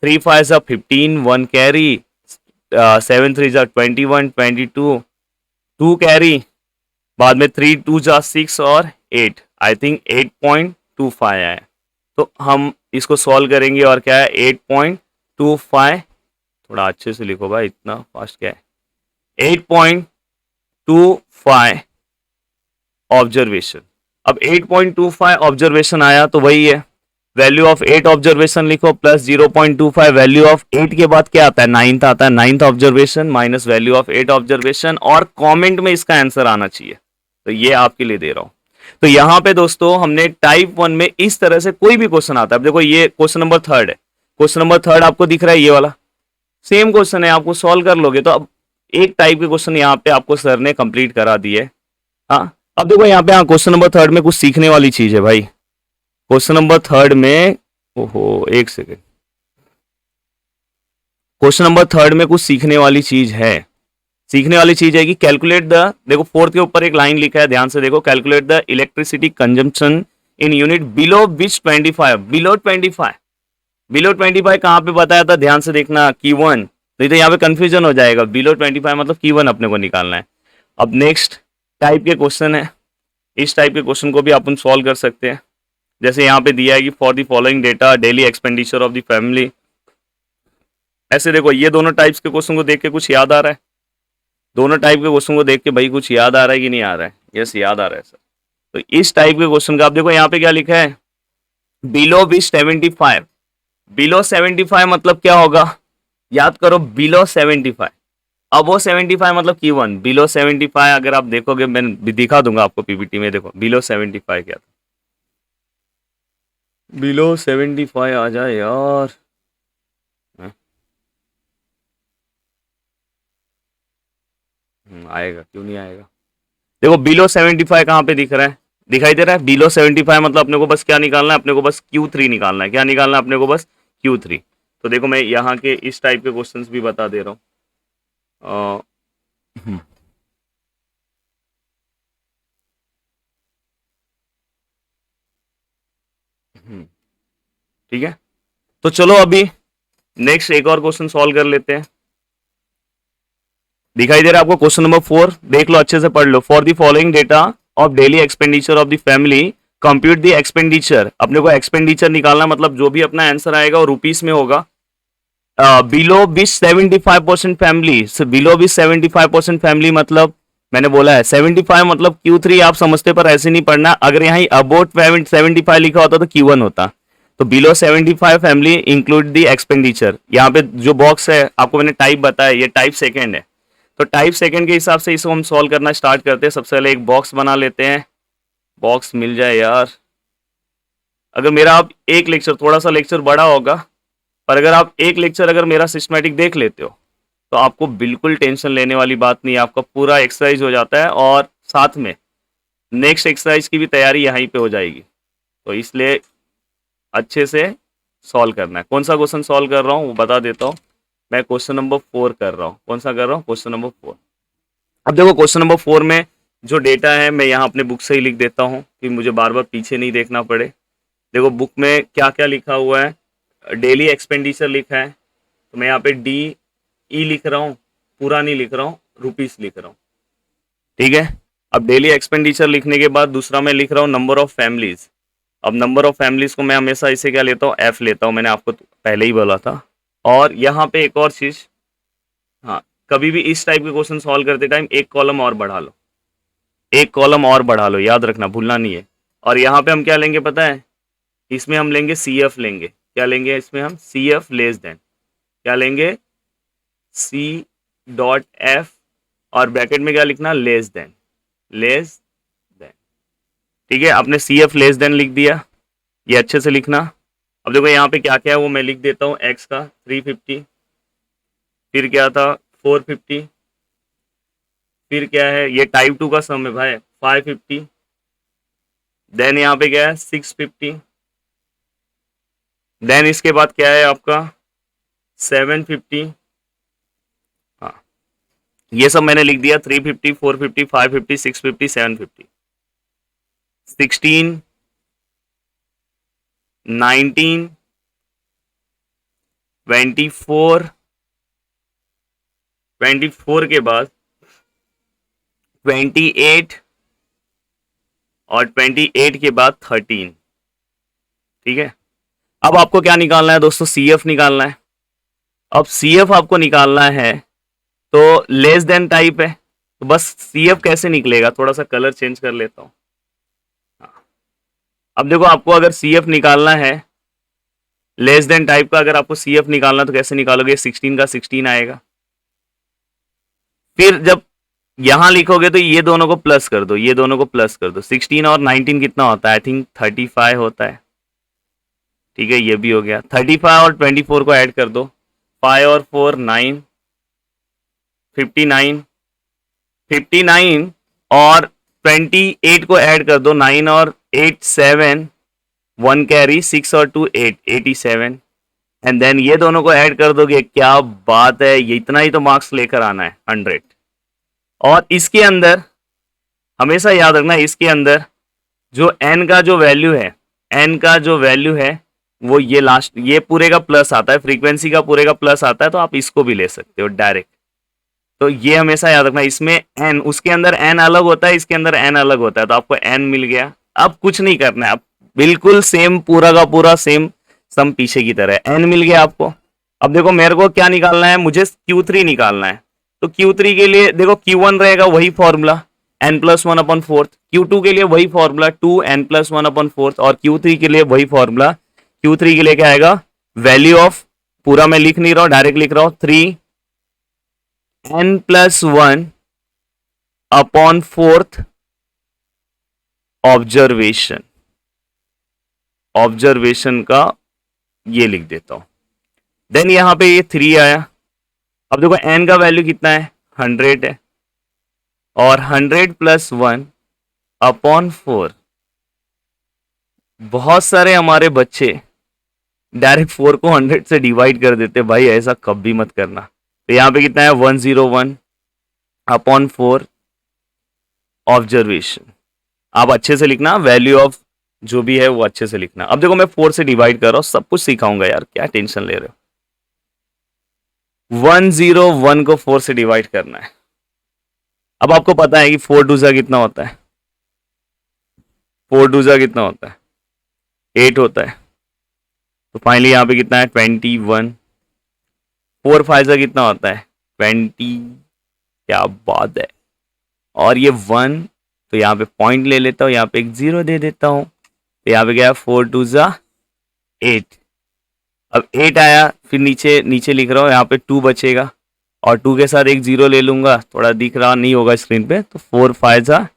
3 5 जा 15, 1 कैरी, 7 3 जा 21, 22, 2 कैरी, बाद में 3 2 जा 6 और 8, आई थिंक 8.25 आया। तो हम इसको सॉल्व करेंगे और क्या है 8.25, थोड़ा अच्छे से लिखो भाई, इतना फास्ट क्या है, 8.25 ऑब्जर्वेशन। अब 8.25 ऑब्जर्वेशन आया तो वही है, वैल्यू ऑफ 8 ऑब्जर्वेशन लिखो प्लस 0.25, वैल्यू ऑफ 8 के बाद क्या आता है, 9th आता है, 9th observation minus value of 8 observation, और कमेंट में इसका आंसर आना चाहिए, तो ये आपके लिए दे रहा हूं। तो यहाँ पे दोस्तों हमने टाइप 1 में इस तरह से कोई भी क्वेश्चन आता है, अब देखो ये क्वेश्चन नंबर 3 है, क्वेश्चन नंबर 3 आपको दिख रहा है, ये वाला सेम क्वेश्चन है, आपको सॉल्व कर लोगे तो अब एक टाइप के क्वेश्चन यहाँ पे आपको सर ने कंप्लीट करा दिए। हाँ अब देखो यहाँ पे, हाँ क्वेश्चन नंबर 3 में कुछ सीखने वाली चीज है भाई, क्वेश्चन नंबर 3 में, ओहो एक सेकेंड, क्वेश्चन नंबर 3 में कुछ सीखने वाली चीज है, सीखने वाली चीज है कि कैलकुलेट द, देखो फोर्थ के ऊपर एक लाइन लिखा है, ध्यान से देखो, calculate the electricity consumption in unit below which 25, below 25, below 25 कहाँ पे बताया था, ध्यान से देखना, Q1, नहीं तो यहाँ पे कंफ्यूजन हो जाएगा, बिलो 25 मतलब Q1 अपने को निकालना है। अब नेक्स्ट टाइप के क्वेश्चन है, इस टाइप के क्वेश्चन को भी अपन सॉल्व कर सकते हैं, जैसे यहाँ पे दिया है कि for the following data daily expenditure of the family, ऐसे देखो ये दोनों टाइप्स के क्वेश्चन को देख के कुछ याद आ रहा है, दोनों टाइप के क्वेश्चन को देख के भाई कुछ याद आ रहा है कि नहीं आ रहा है, यस याद आ रहा है सर। तो इस टाइप के क्वेश्चन का आप देखो यहाँ पे क्या लिखा है, बिलो विच 75, बिलो 75 मतलब क्या होगा, याद करो, बिलो 75, अब वो 75 मतलब Q1, बिलो 75 अगर आप देखोगे, मैं दिखा दूंगा आपको पीपीटी में, देखो बिलो 75 क्या था, बिलो 75 आ जाए यार, आएगा क्यों नहीं आएगा, देखो बिलो 75 कहाँ पे दिख रहा है, दिखाई दे रहा है, बिलो 75 मतलब अपने को बस क्या निकालना है, अपने को बस Q3 निकालना है, क्या निकालना है अपने को, बस Q3। तो देखो मैं यहाँ के इस टाइप के क्वेश्चंस भी बता दे रहा हूँ, ठीक है, तो चलो अभी नेक्स्ट एक और क्वेश्चन सॉल्व कर लेते हैं। दिखाई दे रहा है आपको क्वेश्चन नंबर 4, देख लो अच्छे से पढ़ लो, for the following data of daily expenditure of the family compute the expenditure, अपने को एक्सपेंडिचर निकालना, मतलब जो भी अपना आंसर आएगा वो रुपीस में होगा, below which 75% family, below which 75% family मतलब मैंने बोला है 75 मतलब Q3 आप समझते, पर ऐसे नहीं पढ़ना। अगर यहाँ अबाउट 75 लिखा होता तो Q1 होता। तो बिलो 75 फैमिली इंक्लूड दी एक्सपेंडिचर। यहाँ पे जो बॉक्स है आपको मैंने टाइप बताया, ये टाइप सेकंड है। तो टाइप सेकंड के हिसाब से इसको हम सॉल्व करना स्टार्ट करते हैं। सबसे पहले एक बॉक्स बना लेते हैं, बॉक्स मिल जाए यार। अगर मेरा आप एक लेक्चर, थोड़ा सा लेक्चर बड़ा होगा, पर अगर आप एक लेक्चर अगर मेरा सिस्टमेटिक देख लेते हो तो आपको बिल्कुल टेंशन लेने वाली बात नहीं है, आपका पूरा एक्सरसाइज हो जाता है और साथ में नेक्स्ट एक्सरसाइज की भी तैयारी यहीं पे हो जाएगी। तो इसलिए अच्छे से सॉल्व करना है। कौन सा क्वेश्चन सॉल्व कर रहा हूँ वो बता देता हूँ। मैं क्वेश्चन नंबर 4 कर रहा हूँ। कौन सा कर रहा हूँ? Question number 4। अब देखो क्वेश्चन नंबर 4 में जो डेटा है मैं यहाँ अपने बुक से ही लिख देता हूँ कि मुझे बार बार पीछे नहीं देखना पड़े। देखो बुक में क्या क्या लिखा हुआ है। डेली एक्सपेंडिचर लिखा है, तो मैं यहाँ पे DE लिख रहा हूँ, पूरा नहीं लिख रहा हूँ, रुपीस लिख रहा हूँ। ठीक है। अब डेली एक्सपेंडिचर लिखने के बाद दूसरा मैं लिख रहा हूँ नंबर ऑफ फैमिलीज। अब नंबर ऑफ फैमिलीज को मैं हमेशा इसे क्या लेता हूँ? F लेता हूँ, मैंने आपको पहले ही बोला था। और यहाँ पे एक और चीज, हाँ, कभी भी इस टाइप के क्वेश्चन सॉल्व करते टाइम एक कॉलम और बढ़ा लो, एक कॉलम और बढ़ा लो, याद रखना, भूलना नहीं है। और यहाँ पे हम क्या लेंगे पता है? इसमें हम लेंगे CF लेंगे। क्या लेंगे इसमें हम? CF लेस देन, क्या लेंगे? C.F और ब्रैकेट में क्या लिखना? Less than, less than. ठीक है, आपने CF लेस देन लिख दिया, ये अच्छे से लिखना। अब देखो यहाँ पे क्या क्या है वो मैं लिख देता हूँ। X का 350, फिर क्या था 450, फिर क्या है ये टाइप 2 का सम है भाई 550, देन यहाँ पे क्या है 650, देन इसके बाद क्या है आपका 750। हाँ, ये सब मैंने लिख दिया 350, 450, 550, 650, 750, 16, 19, 24, 24 के बाद 28 और 28 के बाद 13। ठीक है। अब आपको क्या निकालना है दोस्तों? CF निकालना है। अब CF आपको निकालना है तो लेस देन टाइप है, तो बस CF कैसे निकलेगा? थोड़ा सा कलर चेंज कर लेता हूं। अब देखो आपको अगर CF निकालना है लेस देन टाइप का, अगर आपको CF निकालना तो कैसे निकालोगे? 16 का 16 आएगा। फिर जब यहां लिखोगे तो ये दोनों को प्लस कर दो, ये दोनों को प्लस कर दो। 16 और 19 कितना होता है? आई थिंक 35 होता है। ठीक है, ये भी हो गया। 35 और 24 को ऐड कर दो, 5 और 4 9, 59, 59 और 28 को ऐड कर दो, 9 और 8 7, 1 कैरी, 6 और 2 8, 87। एंड देन ये दोनों को ऐड कर दोगे, क्या बात है, ये इतना ही तो मार्क्स लेकर आना है 100। और इसके अंदर हमेशा याद रखना, इसके अंदर जो n का जो वैल्यू है, n का जो वैल्यू है वो ये लास्ट, ये पूरे का प्लस आता है, फ्रीक्वेंसी का पूरे का प्लस आता है, तो आप इसको भी ले सकते हो डायरेक्ट। तो ये हमेशा याद रखना, इसमें n, उसके अंदर n अलग होता है, इसके अंदर n अलग होता है, तो आपको n मिल गया। अब कुछ नहीं करना है, अब बिल्कुल सेम, पूरा का पूरा सेम सम पीछे की तरह, n मिल गया आपको। अब देखो मेरे को क्या निकालना है? मुझे Q3 निकालना है। तो Q3 के लिए देखो Q1 रहेगा वही फॉर्मूला n+1/4, Q2 के लिए वही फॉर्मूला 2n+1/4, और Q3 के लिए वही फॉर्मूला। Q3 के लिए क्या आएगा? वैल्यू ऑफ, पूरा मैं लिख नहीं रहा हूं, डायरेक्ट लिख रहा हूं, 3n+1/4 ऑब्जर्वेशन, ऑब्जर्वेशन का ये लिख देता हूं। देन यहां पे ये 3 आया। अब देखो n का वैल्यू कितना है? 100 है, और 100+1/4, बहुत सारे हमारे बच्चे डायरेक्ट 4 को 100 से डिवाइड कर देते, भाई ऐसा कभी मत करना। तो यहाँ पे कितना है? 101/4 ऑब्जर्वेशन। आप अच्छे से लिखना, वैल्यू ऑफ जो भी है वो अच्छे से लिखना। अब देखो मैं 4 से डिवाइड कर रहा हूँ, सब कुछ सिखाऊंगा यार, क्या टेंशन ले रहे हो। 101 को 4 से डिवाइड करना है। अब आपको पता है कि 4 2 कितना होता है? 4 2 कितना होता है? 8 होता है। तो फाइनली यहाँ पे कितना है? 21। 4 5 कितना होता है? 20। क्या बात है, और ये 1, तो यहाँ पे पॉइंट ले लेता हूँ, यहाँ पे एक 0 दे देता हूँ, तो यहाँ पे क्या है 4 2 जा 8। अब 8 आया, फिर नीचे नीचे लिख रहा हूँ, यहाँ पे 2 बचेगा और 2 के साथ एक 0 ले लूंगा, थोड़ा दिख रहा नहीं होगा स्क्रीन पे, तो 4 5 जा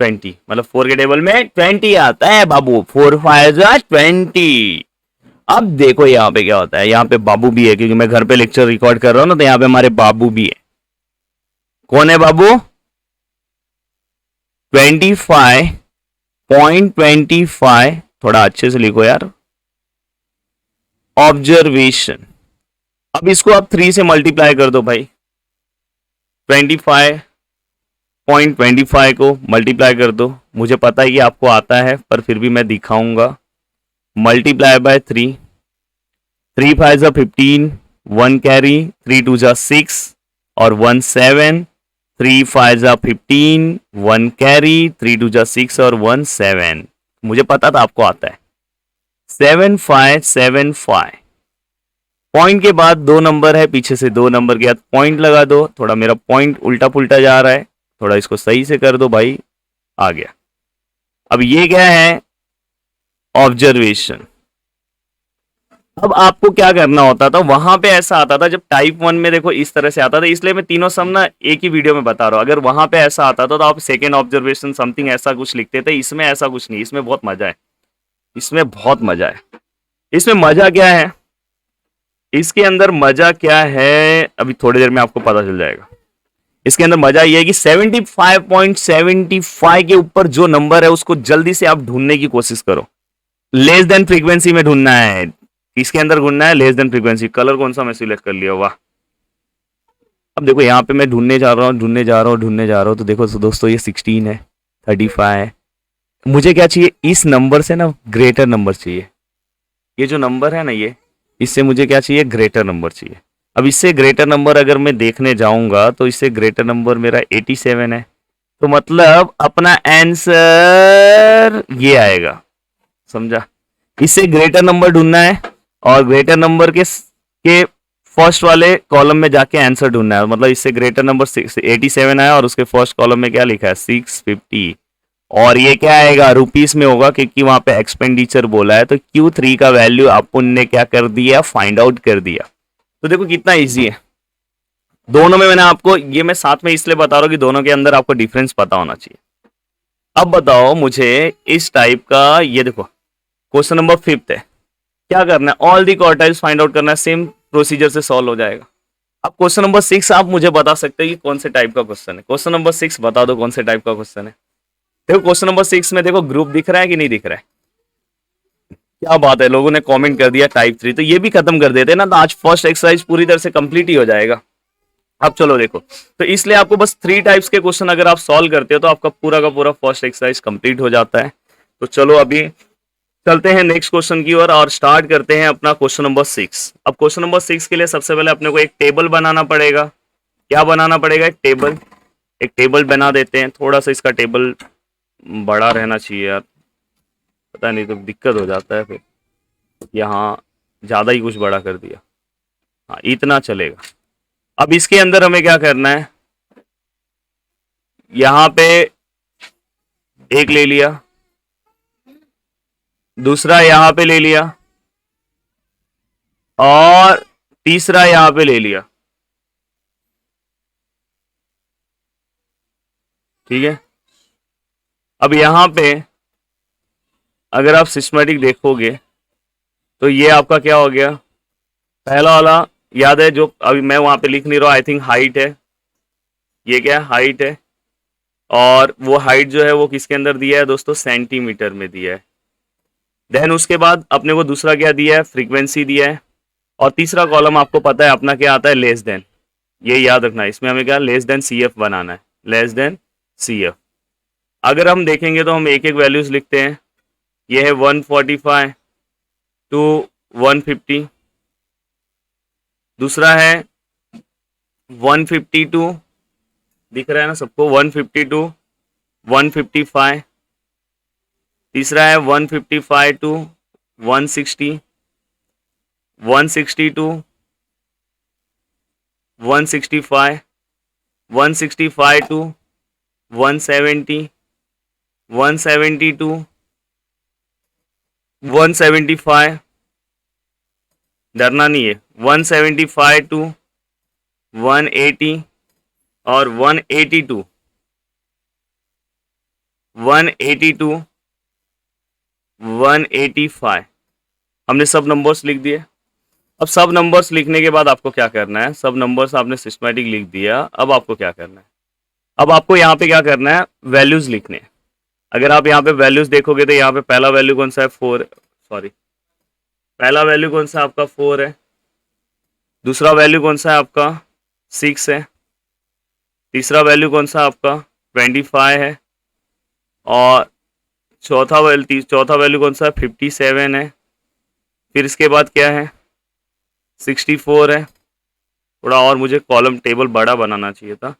20, मतलब 4 के टेबल में 20 आता है बाबू, 4 5 जा 20। अब देखो यहाँ पे क्या होता है, यहाँ पे बाबू भी है, क्योंकि मैं घर पे लेक्चर रिकॉर्ड कर रहा हूँ ना, तो यहाँ पे हमारे बाबू भी है। कौन है बाबू? 25.25, थोड़ा अच्छे से लिखो यार, ऑब्जर्वेशन। अब इसको आप 3 से मल्टीप्लाई कर दो भाई, 25.25 को मल्टीप्लाई कर दो। मुझे पता है कि आपको आता है, पर फिर भी मैं दिखाऊंगा। मल्टीप्लाई बाय 3, 3 5 जा 15, 1 कैरी, 3 2 जा 6 और 1 7, 3 5 जा 15, 1 कैरी, 3 2 जा 6 और 1 7। मुझे पता था आपको आता है। 7 5 7 5, पॉइंट के बाद 2 नंबर है, पीछे से 2 नंबर के बाद पॉइंट लगा दो। थोड़ा मेरा पॉइंट उल्टा पुल्टा जा रहा है, थोड़ा इसको सही से कर दो भाई। आ गया। अब ये क्या है? ऑब्जर्वेशन। अब आपको क्या करना होता था, वहां पे ऐसा आता था जब टाइप 1 में देखो इस तरह से आता था, इसलिए मैं तीनों सम ना एक ही वीडियो में बता रहा हूं। अगर वहां पे ऐसा आता था तो आप सेकेंड ऑब्जर्वेशन समथिंग ऐसा कुछ लिखते थे। इसमें ऐसा कुछ नहीं, इसमें बहुत मजा है, इसमें बहुत मजा है। इसमें मजा क्या है, इसके अंदर मजा क्या है, अभी थोड़ी देर में आपको पता चल जाएगा। इसके अंदर मजा यह है कि 75.75 के ऊपर जो नंबर है उसको जल्दी से आप ढूंढने की कोशिश करो। लेस देन फ्रीक्वेंसी में ढूंढना है, इसके अंदर ढूंढना है लेस देन फ्रीक्वेंसी। कलर कौन सा मैं सिलेक्ट कर लिया, वाह। अब देखो यहाँ पे मैं ढूंढने जा रहा हूँ, तो देखो दोस्तों ये 16 है, 35 है। मुझे क्या चाहिए, इस नंबर से ना ग्रेटर नंबर चाहिए। ये जो नंबर है ना, ये इससे मुझे क्या चाहिए, ग्रेटर नंबर चाहिए। अब इससे ग्रेटर नंबर अगर मैं देखने जाऊंगा तो इससे ग्रेटर नंबर मेरा 87 है, तो मतलब अपना आंसर ये आएगा, समझा। इससे ग्रेटर नंबर ढूंढना है और ग्रेटर नंबर के फर्स्ट वाले कॉलम में जाके आंसर ढूंढना है। मतलब इससे ग्रेटर नंबर 87 आया और उसके फर्स्ट कॉलम में क्या लिखा है, 650, और ये क्या आएगा, रुपीस में होगा, क्योंकि वहां पे एक्सपेंडिचर बोला है। तो Q3 का वैल्यू अपन ने क्या कर दिया, फाइंड आउट कर दिया। तो देखो कितना इजी है। दोनों में मैंने आपको ये मैं साथ में इसलिए बता रहा हूं कि दोनों के अंदर आपको डिफरेंस पता होना चाहिए। अब बताओ मुझे इस टाइप का, ये देखो क्वेश्चन नंबर 5 है। क्या करना है, all the quartiles find out करना है, सेम प्रोसीजर से सॉल्व हो जाएगा। अब क्वेश्चन नंबर 6 आप मुझे बता सकते हैं कि कौन से टाइप का क्वेश्चन है। क्वेश्चन नंबर 6 बता दो कौन से टाइप का क्वेश्चन है। देखो क्वेश्चन नंबर 6 में देखो ग्रुप दिख रहा है कि नहीं दिख रहा है, क्या बात है, लोगों ने कमेंट कर दिया टाइप 3। तो ये भी खत्म कर देते ना, तो आज फर्स्ट एक्सरसाइज पूरी तरह से कंप्लीट ही हो जाएगा। अब चलो देखो, तो इसलिए आपको बस 3 टाइप्स के क्वेश्चन अगर आप सॉल्व करते हो तो आपका पूरा का पूरा फर्स्ट एक्सरसाइज कंप्लीट हो जाता है। तो चलो अभी चलते हैं नेक्स्ट क्वेश्चन की ओर और स्टार्ट करते हैं अपना क्वेश्चन नंबर 6। अब क्वेश्चन नंबर 6 के लिए सबसे पहले अपने को एक टेबल बनाना पड़ेगा। क्या बनाना पड़ेगा, एक टेबल। एक टेबल बना देते हैं, थोड़ा सा इसका टेबल बड़ा रहना चाहिए यार, पता नहीं तो दिक्कत हो जाता है फिर। यहाँ ज्यादा ही कुछ बड़ा कर दिया, हाँ इतना चलेगा। अब इसके अंदर हमें क्या करना है, यहाँ पे एक ले लिया, दूसरा यहाँ पे ले लिया और तीसरा यहाँ पे ले लिया, ठीक है। अब यहाँ पे अगर आप सिस्टमेटिक देखोगे तो ये आपका क्या हो गया, पहला वाला याद है जो अभी मैं वहां पे लिख नहीं रहा, आई थिंक हाइट है, ये क्या है, हाइट है। और वो हाइट जो है वो किसके अंदर दिया है दोस्तों, सेंटीमीटर में दिया है। देन उसके बाद अपने को दूसरा क्या दिया है, फ्रीक्वेंसी दिया है। और तीसरा कॉलम आपको पता है अपना क्या आता है, लेस देन। ये याद रखना है, इसमें हमें क्या लेस देन CF बनाना है, लेस देन CF। अगर हम देखेंगे तो हम एक एक वैल्यूज लिखते हैं। ये है 145 टू 150, दूसरा है 152, दिख रहा है ना सबको, 152 155, तीसरा है 155 टू 160, 162 165, 165 टू 170, 172, 175, डरना नहीं है, 175 टू 180 और 182, 182, 185। हमने सब नंबर्स लिख दिए। अब सब नंबर्स लिखने के बाद आपको क्या करना है, सब नंबर्स आपने सिस्टमैटिक लिख दिया, अब आपको क्या करना है, अब आपको यहाँ पे क्या करना है, वैल्यूज लिखने हैं। अगर आप यहाँ पे वैल्यूज देखोगे तो यहाँ पे पहला वैल्यू कौन सा है, 4, सॉरी, पहला वैल्यू कौन सा है आपका 4 है, दूसरा वैल्यू कौन सा है आपका 6 है, तीसरा वैल्यू कौन सा आपका 25 है, और चौथा वैल्यू कौन सा है 57 है, फिर इसके बाद क्या है 64 है, थोड़ा और मुझे कॉलम टेबल बड़ा बनाना चाहिए था,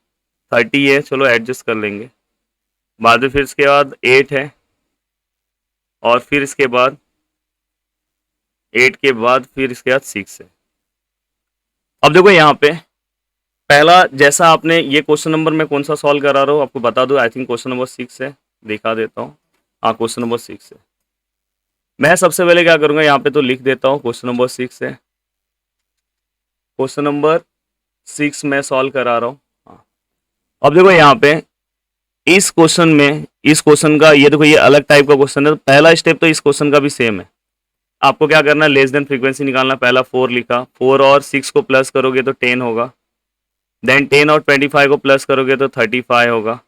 30 है, चलो एडजस्ट कर लेंगे, बाद में फिर इसके बाद 8 है, और फिर इसके बाद 8 के बाद फिर इसके बाद 6 है। अब देखो यहाँ पे पहला, जैसा आपने ये क्वेश्चन नंबर में कौन सा सॉल्व करा रहा हूँ आपको बता दो, आई थिंक क्वेश्चन नंबर 6 है, दिखा देता हूँ, हाँ क्वेश्चन नंबर 6 है। मैं सबसे पहले क्या करूँगा, यहाँ पे तो लिख देता हूँ क्वेश्चन नंबर 6 है, क्वेश्चन नंबर 6 मैं सॉल्व करा रहा हूँ। हाँ, अब देखो यहाँ पे इस क्वेश्चन में, इस क्वेश्चन का ये देखो ये अलग टाइप का क्वेश्चन है, तो पहला स्टेप तो इस क्वेश्चन का भी सेम है। आपको क्या करना है, लेस देन फ्रीक्वेंसी निकालना, पहला 4 लिखा, 4 और 6 को प्लस करोगे तो 10 होगा, देन 10 और 25 को प्लस करोगे तो 35 होगा,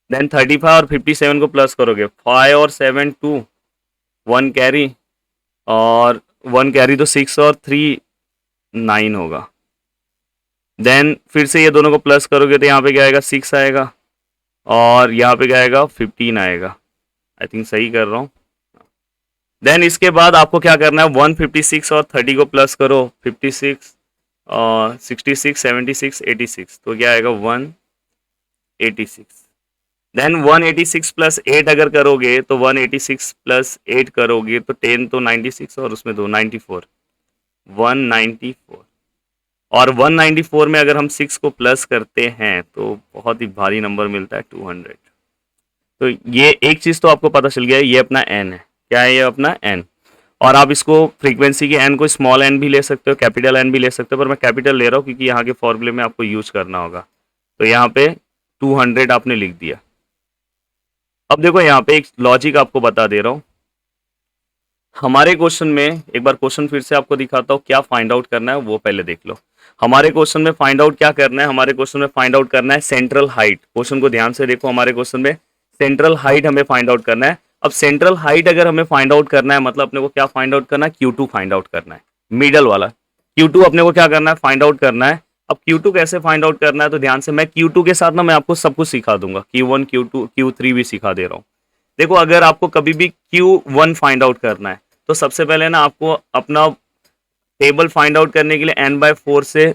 देन 35 और 57 को प्लस करोगे, 5 और 7 2, 1 कैरी, और 1 कैरी तो 6 और 3 9 होगा, देन फिर से ये दोनों को प्लस करोगे तो यहाँ पे क्या आएगा 6 आएगा, और यहाँ पे क्या आएगा 15 आएगा, आई थिंक सही कर रहा हूँ। देन इसके बाद आपको क्या करना है, 156 और 30 को प्लस करो, 56 और 66 76 86, तो क्या आएगा 186, देन 186 प्लस 8 अगर करोगे तो 186 प्लस 8 करोगे तो 10 तो 96 और उसमें 2 94, 194, और 194 में अगर हम 6 को प्लस करते हैं तो बहुत ही भारी नंबर मिलता है 200। तो ये एक चीज़ तो आपको पता चल गया है, ये अपना n है, क्या है ये अपना n, और आप इसको फ्रीक्वेंसी के n को स्मॉल n भी ले सकते हो, कैपिटल n भी ले सकते हो, पर मैं कैपिटल ले रहा हूँ क्योंकि यहाँ के फॉर्मूले में आपको यूज करना होगा। तो यहाँ पे 200 आपने लिख दिया। अब देखो यहाँ पे एक लॉजिक आपको बता दे रहा हूँ, हमारे क्वेश्चन में, एक बार क्वेश्चन फिर से आपको दिखाता हूँ, क्या फाइंड आउट करना है वो पहले देख लो। हमारे क्वेश्चन में फाइंड आउट क्या करना है, हमारे क्वेश्चन में फाइंड आउट करना है सेंट्रल हाइट। क्वेश्चन को ध्यान से देखो, हमारे क्वेश्चन में सेंट्रल हाइट हमें फाइंड आउट करना है। अब सेंट्रल हाइट अगर हमें फाइंड आउट करना है, मतलब अपने को क्या फाइंड आउट करना है, Q2 फाइंड आउट करना है, मिडल वाला Q2 अपने को क्या करना है, फाइंड आउट करना है। अब Q2 कैसे फाइंड आउट करना है, तो ध्यान से, मैं Q2 के साथ ना मैं आपको सब कुछ सिखा दूंगा, Q1 Q2 Q3 भी सिखा दे रहा हूँ। देखो अगर आपको कभी भी Q1 फाइंड आउट करना है तो सबसे पहले ना आपको अपना टेबल फाइंड आउट करने के लिए n/4 से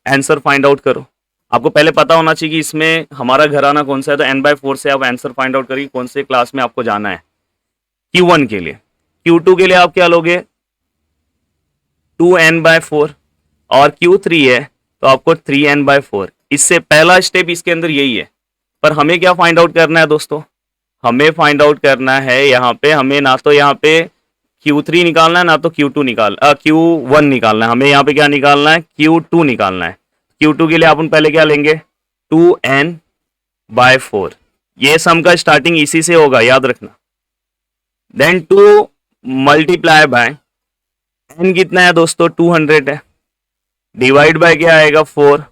आंसर फाइंड आउट करो। आपको पहले पता होना चाहिए कि इसमें हमारा घराना कौन सा है, तो n/4 से आप आंसर फाइंड आउट करिए कौन से क्लास में आपको जाना है। Q1 के लिए, Q2 के लिए आप क्या लोगे 2n/4, और Q3 है तो आपको 3n/4। इससे पहला स्टेप इसके अंदर यही है, पर हमें क्या फाइंड आउट करना है दोस्तों, हमें फाइंड आउट करना है यहाँ पे, हमें ना तो यहाँ पे Q3 निकालना है ना तो Q1 निकालना है, हमें यहाँ पे क्या निकालना है, Q2 निकालना है। Q2 के लिए अपन पहले क्या लेंगे 2n/4, ये सम का स्टार्टिंग इसी से होगा, याद रखना। देन 2 मल्टीप्लाई बाय n कितना है दोस्तों 200 है, डिवाइड बाय क्या आएगा 4।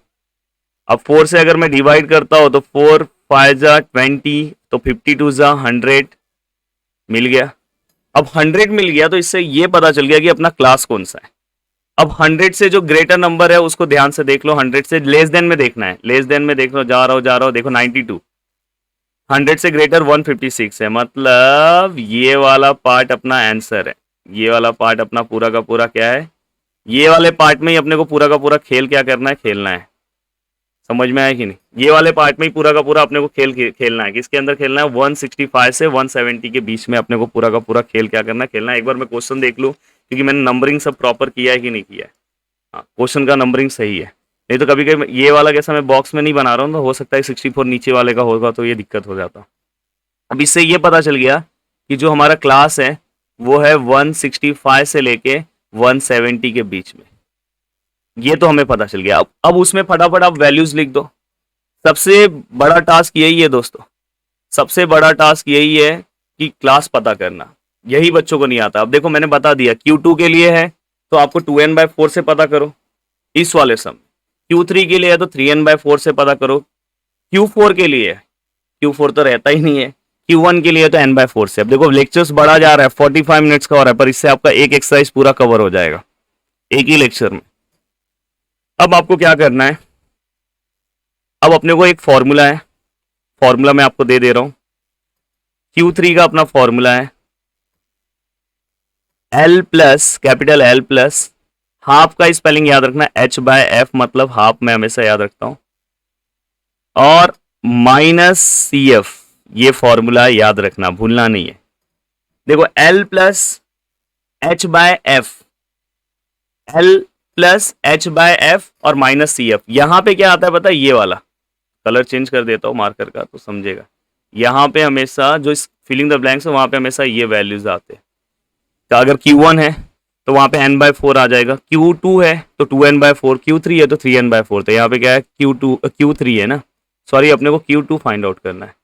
अब 4 से अगर मैं डिवाइड करता हूं तो 4 5 जा 20, तो 52 जा 100 मिल गया। अब 100 मिल गया तो इससे ये पता चल गया कि अपना क्लास कौन सा है। अब 100 से जो ग्रेटर नंबर है उसको ध्यान से देख लो, 100 से लेस देन में देखना है, लेस देन में देख लो, जा रहा हूं देखो 92, 100 से ग्रेटर 156 है, मतलब ये वाला पार्ट अपना आंसर है, ये वाला पार्ट अपना पूरा का पूरा क्या है, ये वाले पार्ट में ही अपने को पूरा का पूरा खेल क्या करना है, खेलना है। समझ में आया कि नहीं, ये वाले पार्ट में ही पूरा का पूरा अपने को खेलना है। किसके अंदर खेलना है, 165 से 170 के बीच में अपने को पूरा का पूरा खेल क्या करना है, खेलना है। एक बार मैं क्वेश्चन देख लूं क्योंकि मैंने नंबरिंग सब प्रॉपर किया है कि नहीं किया है। हाँ, क्वेश्चन का नंबरिंग सही है। नहीं तो कभी कभी ये वाला कैसा मैं बॉक्स में नहीं बना रहा हूँ, तो हो सकता है 64 नीचे वाले का होगा तो ये दिक्कत हो जाता। अब इससे ये पता चल गया कि जो हमारा क्लास है वो है 165 से लेके 170 के बीच में, ये तो हमें पता चल गया। अब उसमें फटाफट आप वैल्यूज लिख दो। सबसे बड़ा टास्क यही है दोस्तों, सबसे बड़ा टास्क यही है कि क्लास पता करना, यही बच्चों को नहीं आता। अब देखो मैंने बता दिया Q2 के लिए है तो आपको 2n/4 से पता करो इस वाले सम। Q3 के लिए है तो 3n/4 से पता करो। Q4 के लिए है, Q4 तो रहता ही नहीं है। Q1 के लिए तो n/4 से। अब देखो लेक्चर्स बढ़ा जा रहा है, 45 मिनट्स का हो रहा है, पर इससे आपका एक एक्सरसाइज पूरा कवर हो जाएगा एक ही लेक्चर में। अब आपको क्या करना है, अब अपने को एक फॉर्मूला है, फॉर्मूला मैं आपको दे रहा हूं। Q3 का अपना फॉर्मूला है L plus, capital L plus, half का स्पेलिंग याद रखना H/F, मतलब हाफ मैं हमेशा याद रखता हूं, और माइनस CF, ये फॉर्मूला याद रखना, भूलना नहीं है। देखो L plus H/F, L plus H/F और माइनस CF, यहां पे क्या आता है पता है, ये वाला कलर चेंज कर देता हूं मार्कर का तो समझेगा। यहां पे हमेशा जो फिलिंग द ब्लैंक्स है वहां पे हमेशा ये वैल्यूज आते हैं। तो अगर Q1 है तो वहां पे n/4 आ जाएगा, Q2 है तो 2n/4, Q3 है तो 3n/4। तो यहाँ पे क्या है, Q3 है ना, सॉरी अपने को Q2 फाइंड आउट करना है।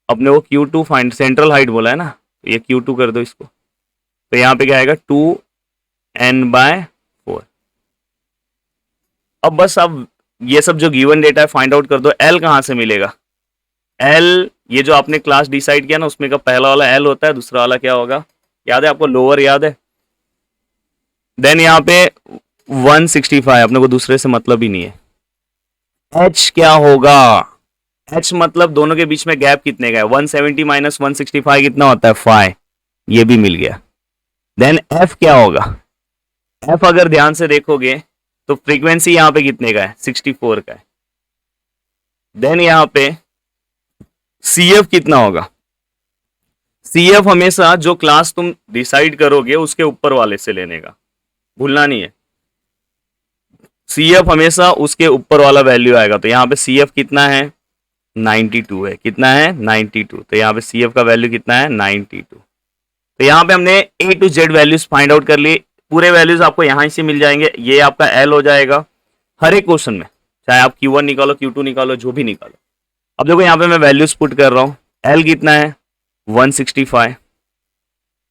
अपने को Q2 फाइंड, सेंट्रल हाइट बोला है ना, ये Q2 कर दो इसको। तो यहाँ पे क्या आएगा 2n/4। अब बस अब ये सब जो गिवन डेटा है फाइंड आउट कर दो। L कहाँ से मिलेगा, L ये जो आपने क्लास डिसाइड किया ना उसमें का पहला वाला L होता है, दूसरा वाला क्या होगा याद है आपको, लोअर याद है। देन यहाँ पे 165, अपने को दूसरे से मतलब ही नहीं है। H क्या होगा, H मतलब दोनों के बीच में गैप कितने का है, 170 माइनस 165 कितना होता है 5, ये भी मिल गया। देन F क्या होगा, F अगर ध्यान से देखोगे तो फ्रीक्वेंसी यहाँ पे कितने का है 64 का है। देन यहाँ पे CF कितना होगा, CF हमेशा जो क्लास तुम डिसाइड करोगे उसके ऊपर वाले से लेने का, भूलना नहीं है। CF हमेशा उसके ऊपर वाला वैल्यू आएगा। तो यहाँ पे CF कितना है 92 है, कितना है 92। तो यहाँ पे CF का वैल्यू कितना है 92। तो यहाँ पे हमने A to Z values find out कर ली, पूरे वैल्यूज आपको यहाँ से मिल जाएंगे। ये आपका L हो जाएगा हर एक क्वेश्चन में, चाहे आप Q1 निकालो Q2 निकालो जो भी निकालो। अब देखो यहाँ पे मैं वैल्यूज पुट कर रहा हूँ। L कितना है 165,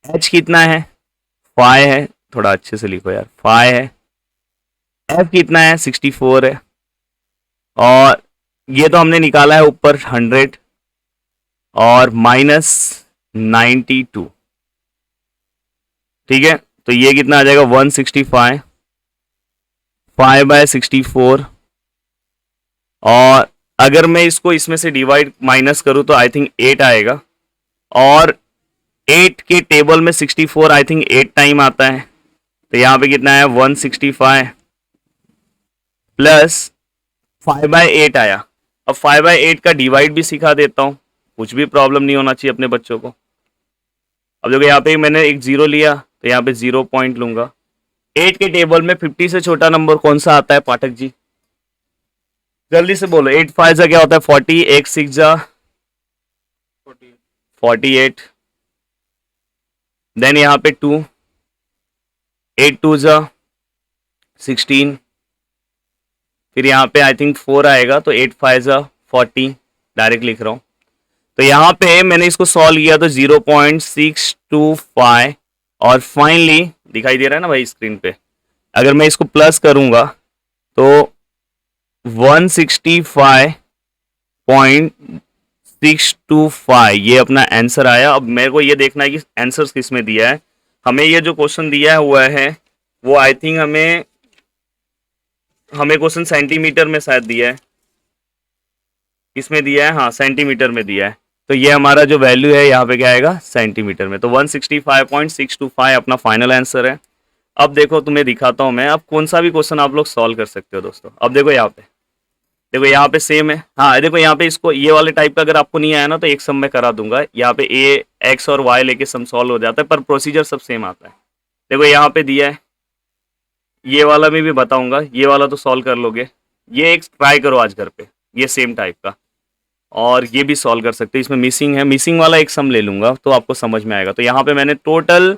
H कितना है 5 है, थोड़ा अच्छे से लिखो यार 5 है, F कितना है 64 है, और ये तो हमने निकाला है ऊपर 100 और माइनस 92, ठीक है। तो ये कितना आ जाएगा 165, 5/64, और अगर मैं इसको इसमें से डिवाइड माइनस करूं तो आई थिंक 8 आएगा, और 8 के टेबल में 64 आई थिंक 8 टाइम आता है। तो यहाँ पे कितना है 165 प्लस 5/8 आया। अब 5/8 का डिवाइड भी सिखा देता हूँ, कुछ भी प्रॉब्लम नहीं होना चाहिए अपने बच्चों को। अब देखो यहाँ पे मैंने एक जीरो लिया तो यहाँ पे 0 पॉइंट लूंगा। 8 के टेबल में 50 से छोटा नंबर कौन सा आता है पाठक जी, जल्दी से बोलो। 8 5 जा क्या होता है 40, 1 6 जा 48, देन यहाँ पे 2, 8 2 जा 16, फिर यहाँ पे आई थिंक 4 आएगा तो 8 5 जा 40, डायरेक्ट लिख रहा हूँ। तो यहाँ पे मैंने इसको सॉल्व किया तो 0.625, और फाइनली दिखाई दे रहा है ना भाई स्क्रीन पे, अगर मैं इसको प्लस करूंगा तो 165.625 ये अपना आंसर आया। अब मेरे को ये देखना है कि आंसर किस में दिया है। हमें ये जो क्वेश्चन दिया हुआ है वो आई थिंक हमें क्वेश्चन सेंटीमीटर में शायद दिया है, किसमें दिया है, हाँ सेंटीमीटर में दिया है। तो ये हमारा जो वैल्यू है यहाँ पे क्या आएगा सेंटीमीटर में। तो 165.625 अपना फाइनल आंसर है। अब देखो तुम्हें दिखाता हूँ मैं, अब कौन सा भी क्वेश्चन आप लोग सॉल्व कर सकते हो दोस्तों। अब देखो यहाँ पे, देखो यहाँ पे सेम है, हाँ देखो यहाँ पे इसको ये वाले टाइप का अगर आपको नहीं आया ना तो एक सम मैं करा दूंगा। यहाँ पे ए एक्स और वाई लेके सम सॉल्व हो जाता है, पर प्रोसीजर सब सेम आता है। देखो यहाँ पे दिया है ये वाला में भी बताऊंगा, ये वाला तो सॉल्व कर लोगे। ये एक ट्राई करो आज घर पे, ये सेम टाइप का, और ये भी सॉल्व कर सकते हो। इसमें मिसिंग है, मिसिंग वाला एक सम ले लूंगा तो आपको समझ में आएगा। तो यहाँ पे मैंने टोटल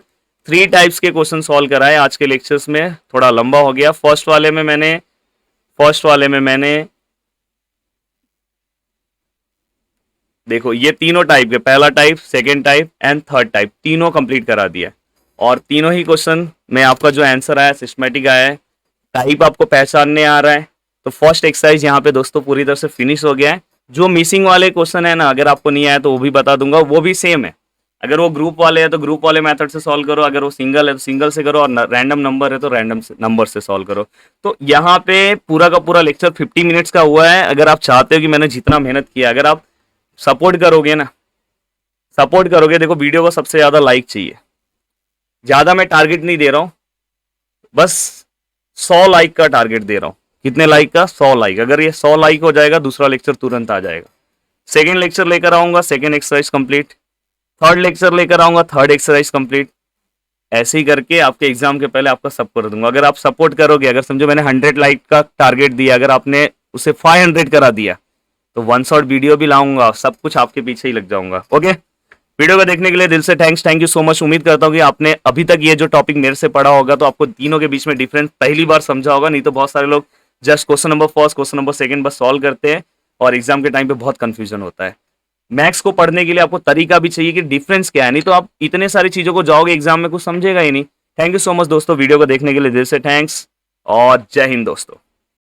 3 टाइप्स के क्वेश्चन सॉल्व कराए आज के लेक्चर्स में, थोड़ा लंबा हो गया। फर्स्ट वाले में मैंने देखो ये तीनों टाइप के, पहला type, second type and third type, तीनों कंप्लीट करा दिया। और तीनों ही क्वेश्चन में आपका जो आंसर आया सिस्टमेटिक आया है, टाइप आपको पहचानने आ रहा है। तो फर्स्ट एक्सरसाइज यहाँ पे दोस्तों पूरी तरह से फिनिश हो गया है। जो मिसिंग वाले क्वेश्चन है ना, अगर आपको नहीं आया तो वो भी बता दूंगा, वो भी सेम है। अगर वो ग्रुप वाले हैं तो ग्रुप वाले मेथड से सॉल्व करो, अगर वो सिंगल है तो सिंगल से करो, और रैंडम नंबर है तो रैंडम नंबर से सॉल्व करो। तो यहाँ पे पूरा का पूरा लेक्चर 50 मिनट्स का हुआ है। अगर आप चाहते हो कि मैंने जितना मेहनत किया, अगर आप सपोर्ट करोगे ना, सपोर्ट करोगे, देखो वीडियो को सबसे ज्यादा लाइक चाहिए, ज्यादा मैं टारगेट नहीं दे रहा हूं, बस 100 लाइक का टारगेट दे रहा हूं। कितने लाइक का? 100 लाइक। अगर ये 100 लाइक हो जाएगा, दूसरा लेक्चर तुरंत आ जाएगा। सेकेंड लेक्चर लेकर आऊंगा, second exercise complete. Third lecture लेकर आऊंगा, थर्ड एक्सरसाइज कंप्लीट। ऐसे ही करके आपके एग्जाम के पहले आपका सब कर दूंगा। अगर आप सपोर्ट करोगे, अगर समझो मैंने 100 लाइक का टारगेट दिया, अगर आपने उसे 500 करा दिया तो 1 शॉट वीडियो भी लाऊंगा, सब कुछ आपके पीछे ही लग जाऊंगा। ओके, वीडियो को देखने के लिए दिल से thanks, thank you so much. उम्मीद करता हूँ कि आपने अभी तक ये जो टॉपिक मेरे से पढ़ा होगा तो आपको तीनों के बीच में डिफरेंस पहली बार समझा होगा। नहीं तो बहुत सारे लोग just question number first, question number second बस सॉल्व करते हैं और एग्जाम के टाइम पे बहुत कंफ्यूजन होता है। मैथ्स को पढ़ने के लिए आपको तरीका भी चाहिए कि डिफरेंस क्या है, नहीं तो आप इतने सारी चीजों को जाओगे एग्जाम में, कुछ समझेगा ही नहीं। थैंक यू सो मच दोस्तों, वीडियो को देखने के लिए दिल से थैंक्स और जय हिंद दोस्तों।